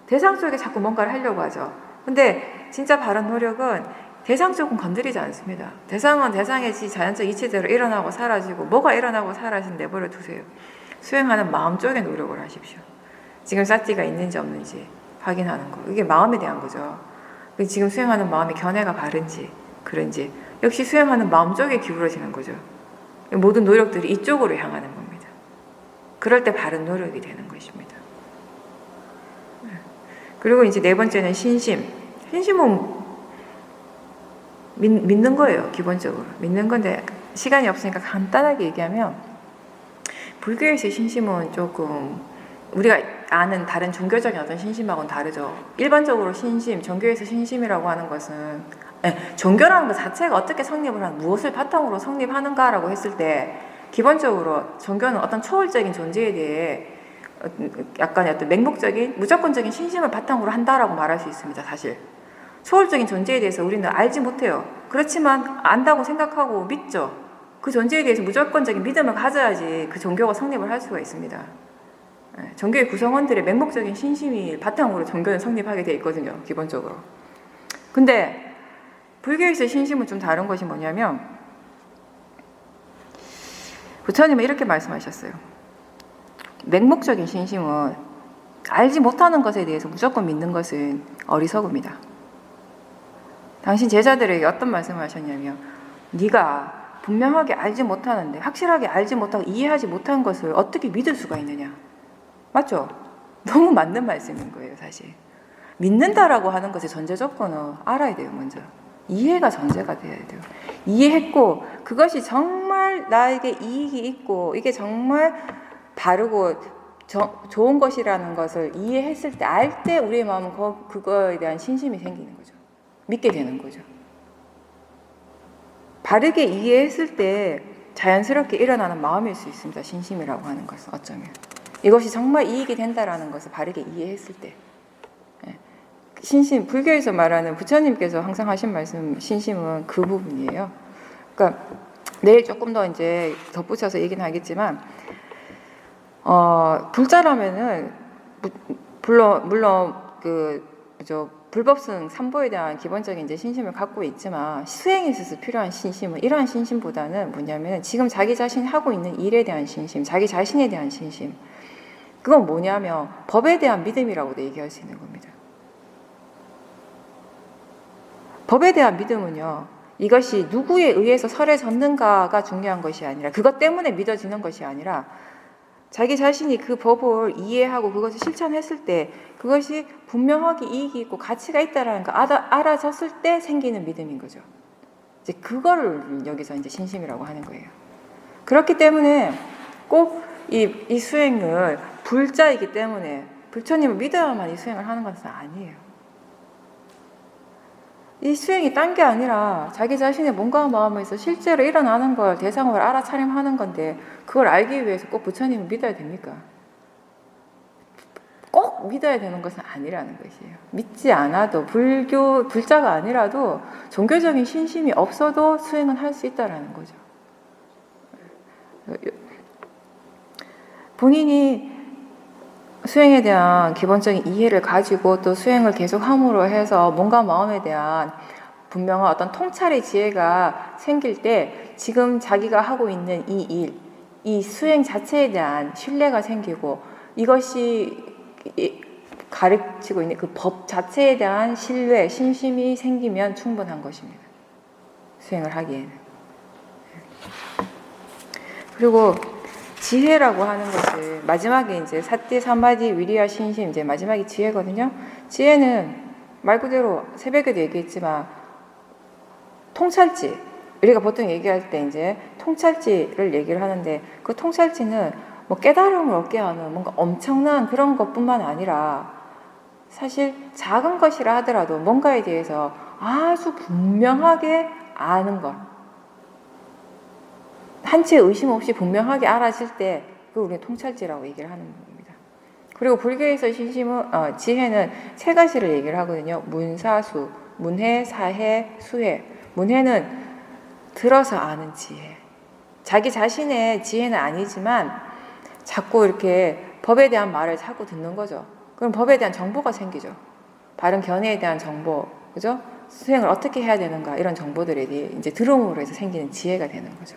대상 쪽에 자꾸 뭔가를 하려고 하죠. 근데 진짜 바른 노력은 대상 쪽은 건드리지 않습니다. 대상은 대상의 자연적 이치대로 일어나고 사라지고 뭐가 일어나고 사라지는 내버려 두세요. 수행하는 마음 쪽에 노력을 하십시오. 지금 사티가 있는지 없는지 확인하는 거. 이게 마음에 대한 거죠. 지금 수행하는 마음이 견해가 바른지 그런지 역시 수행하는 마음 쪽에 기울어지는 거죠. 모든 노력들이 이쪽으로 향하는 겁니다. 그럴 때 바른 노력이 되는 것입니다. 그리고 이제 네 번째는 신심. 신심은 믿는 거예요. 기본적으로 믿는 건데 시간이 없으니까 간단하게 얘기하면, 불교에서의 신심은 조금 우리가 아는 다른 종교적인 어떤 신심하고는 다르죠. 일반적으로 신심, 종교에서 신심이라고 하는 것은, 종교라는 것 자체가 어떻게 성립을 한, 무엇을 바탕으로 성립하는가라고 했을 때, 기본적으로 종교는 어떤 초월적인 존재에 대해 약간의 어떤 맹목적인, 무조건적인 신심을 바탕으로 한다라고 말할 수 있습니다. 사실 초월적인 존재에 대해서 우리는 알지 못해요. 그렇지만 안다고 생각하고 믿죠. 그 존재에 대해서 무조건적인 믿음을 가져야지 그 종교가 성립을 할 수가 있습니다. 종교의 구성원들의 맹목적인 신심이 바탕으로 종교는 성립하게 되어 있거든요. 기본적으로. 근데 불교에서의 신심은 좀 다른 것이 뭐냐면, 부처님은 이렇게 말씀하셨어요. 맹목적인 신심은 알지 못하는 것에 대해서 무조건 믿는 것은 어리석음이다. 당신 제자들에게 어떤 말씀을 하셨냐면, 네가 분명하게 알지 못하는데, 확실하게 알지 못하고 이해하지 못한 것을 어떻게 믿을 수가 있느냐. 맞죠? 너무 맞는 말씀인 거예요. 사실 믿는다라고 하는 것의 전제 조건은 알아야 돼요. 먼저 이해가 전제가 돼야 돼요. 이해했고 그것이 정말 나에게 이익이 있고 이게 정말 바르고 좋은 것이라는 것을 이해했을 때, 알 때 우리의 마음은 그거에 대한 신심이 생기는 거죠. 믿게 되는 거죠. 바르게 이해했을 때 자연스럽게 일어나는 마음일 수 있습니다. 신심이라고 하는 것은 어쩌면 이것이 정말 이익이 된다라는 것을 바르게 이해했을 때. 신심, 불교에서 말하는, 부처님께서 항상 하신 말씀, 신심은 그 부분이에요. 그러니까 내일 조금 더 이제 덧붙여서 얘기는 하겠지만, 불자라면은 물론 불법승 삼보에 대한 기본적인 이제 신심을 갖고 있지만, 수행에 있어서 필요한 신심은 이러한 신심보다는 뭐냐면, 지금 자기 자신이 하고 있는 일에 대한 신심, 자기 자신에 대한 신심. 그건 뭐냐면 법에 대한 믿음이라고도 얘기할 수 있는 겁니다. 법에 대한 믿음은요, 이것이 누구에 의해서 설에 졌는가가 중요한 것이 아니라, 그것 때문에 믿어지는 것이 아니라, 자기 자신이 그 법을 이해하고 그것을 실천했을 때 그것이 분명하게 이익이 있고 가치가 있다라는 거 알아졌을 때 생기는 믿음인 거죠. 이제 그거를 여기서 이제 신심이라고 하는 거예요. 그렇기 때문에 꼭 이 수행을 불자이기 때문에 부처님을 믿어야만 이 수행을 하는 것은 아니에요. 이 수행이 딴 게 아니라 자기 자신의 몸과 마음에서 실제로 일어나는 걸 대상으로 알아차림하는 건데, 그걸 알기 위해서 꼭 부처님을 믿어야 됩니까? 꼭 믿어야 되는 것은 아니라는 것이에요. 믿지 않아도, 불자가 아니라도 종교적인 신심이 없어도 수행은 할 수 있다는 거죠. 본인이 수행에 대한 기본적인 이해를 가지고 또 수행을 계속 함으로 해서 몸과 마음에 대한 분명한 어떤 통찰의 지혜가 생길 때, 지금 자기가 하고 있는 이 일, 이 수행 자체에 대한 신뢰가 생기고, 이것이 가르치고 있는 그 법 자체에 대한 신뢰, 신심이 생기면 충분한 것입니다. 수행을 하기에는. 그리고 지혜라고 하는 것을 마지막에 이제 사띠, 삼바디, 위리와 신심, 이제 마지막이 지혜거든요. 지혜는 말 그대로 새벽에도 얘기했지만 통찰지, 우리가 보통 얘기할 때 이제 통찰지를 얘기를 하는데, 그 통찰지는 뭐 깨달음을 얻게 하는 뭔가 엄청난 그런 것뿐만 아니라, 사실 작은 것이라 하더라도 뭔가에 대해서 아주 분명하게 아는 것, 한 채 의심 없이 분명하게 알아질 때 그걸 우리는 통찰지라고 얘기를 하는 겁니다. 그리고 불교에서 지혜는 세 가지를 얘기를 하거든요. 문사수, 문해, 사해, 수해. 문해는 들어서 아는 지혜. 자기 자신의 지혜는 아니지만 자꾸 이렇게 법에 대한 말을 자꾸 듣는 거죠. 그럼 법에 대한 정보가 생기죠. 바른 견해에 대한 정보, 그죠? 수행을 어떻게 해야 되는가, 이런 정보들에 대해 이제 들음으로 해서 생기는 지혜가 되는 거죠.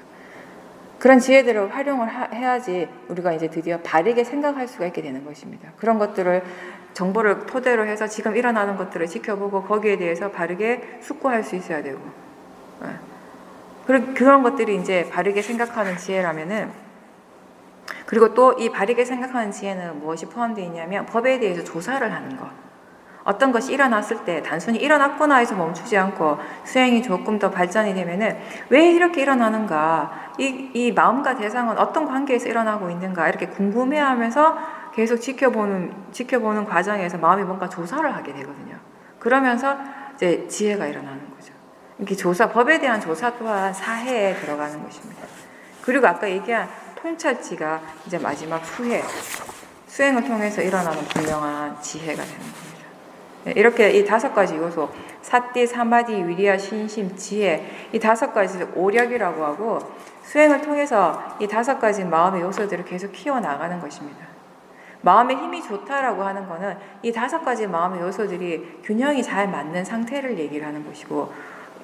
그런 지혜들을 활용을 해야지 우리가 이제 드디어 바르게 생각할 수가 있게 되는 것입니다. 그런 것들을, 정보를 토대로 해서 지금 일어나는 것들을 지켜보고 거기에 대해서 바르게 숙고할 수 있어야 되고, 그런 것들이 이제 바르게 생각하는 지혜라면은, 그리고 또 이 바르게 생각하는 지혜는 무엇이 포함되어 있냐면 법에 대해서 조사를 하는 것. 어떤 것이 일어났을 때 단순히 일어났구나 해서 멈추지 않고 수행이 조금 더 발전이 되면은 왜 이렇게 일어나는가, 이 마음과 대상은 어떤 관계에서 일어나고 있는가 이렇게 궁금해하면서 계속 지켜보는 과정에서 마음이 뭔가 조사를 하게 되거든요. 그러면서 이제 지혜가 일어나는 거죠. 이렇게 법에 대한 조사 또한 사해에 들어가는 것입니다. 그리고 아까 얘기한 통찰지가 이제 마지막 수행을 통해서 일어나는 분명한 지혜가 되는 겁니다. 이렇게 이 5가지 요소, 사띠, 사마디, 위리야, 신심, 지혜, 이 5가지를 오력이라고 하고 수행을 통해서 이 5가지 마음의 요소들을 계속 키워나가는 것입니다. 마음의 힘이 좋다라고 하는 것은 이 5가지 마음의 요소들이 균형이 잘 맞는 상태를 얘기를 하는 것이고,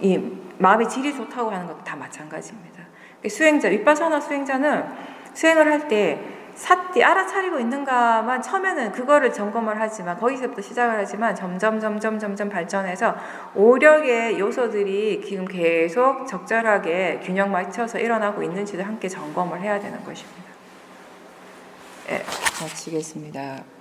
이 마음의 질이 좋다고 하는 것도 다 마찬가지입니다. 윗바사나 수행자는 수행을 할 때 사띠, 알아차리고 있는가만 처음에는 그거를 점검을 하지만, 거기서부터 시작을 하지만 점점 발전해서 오력의 요소들이 지금 계속 적절하게 균형 맞춰서 일어나고 있는지도 함께 점검을 해야 되는 것입니다. 네, 마치겠습니다.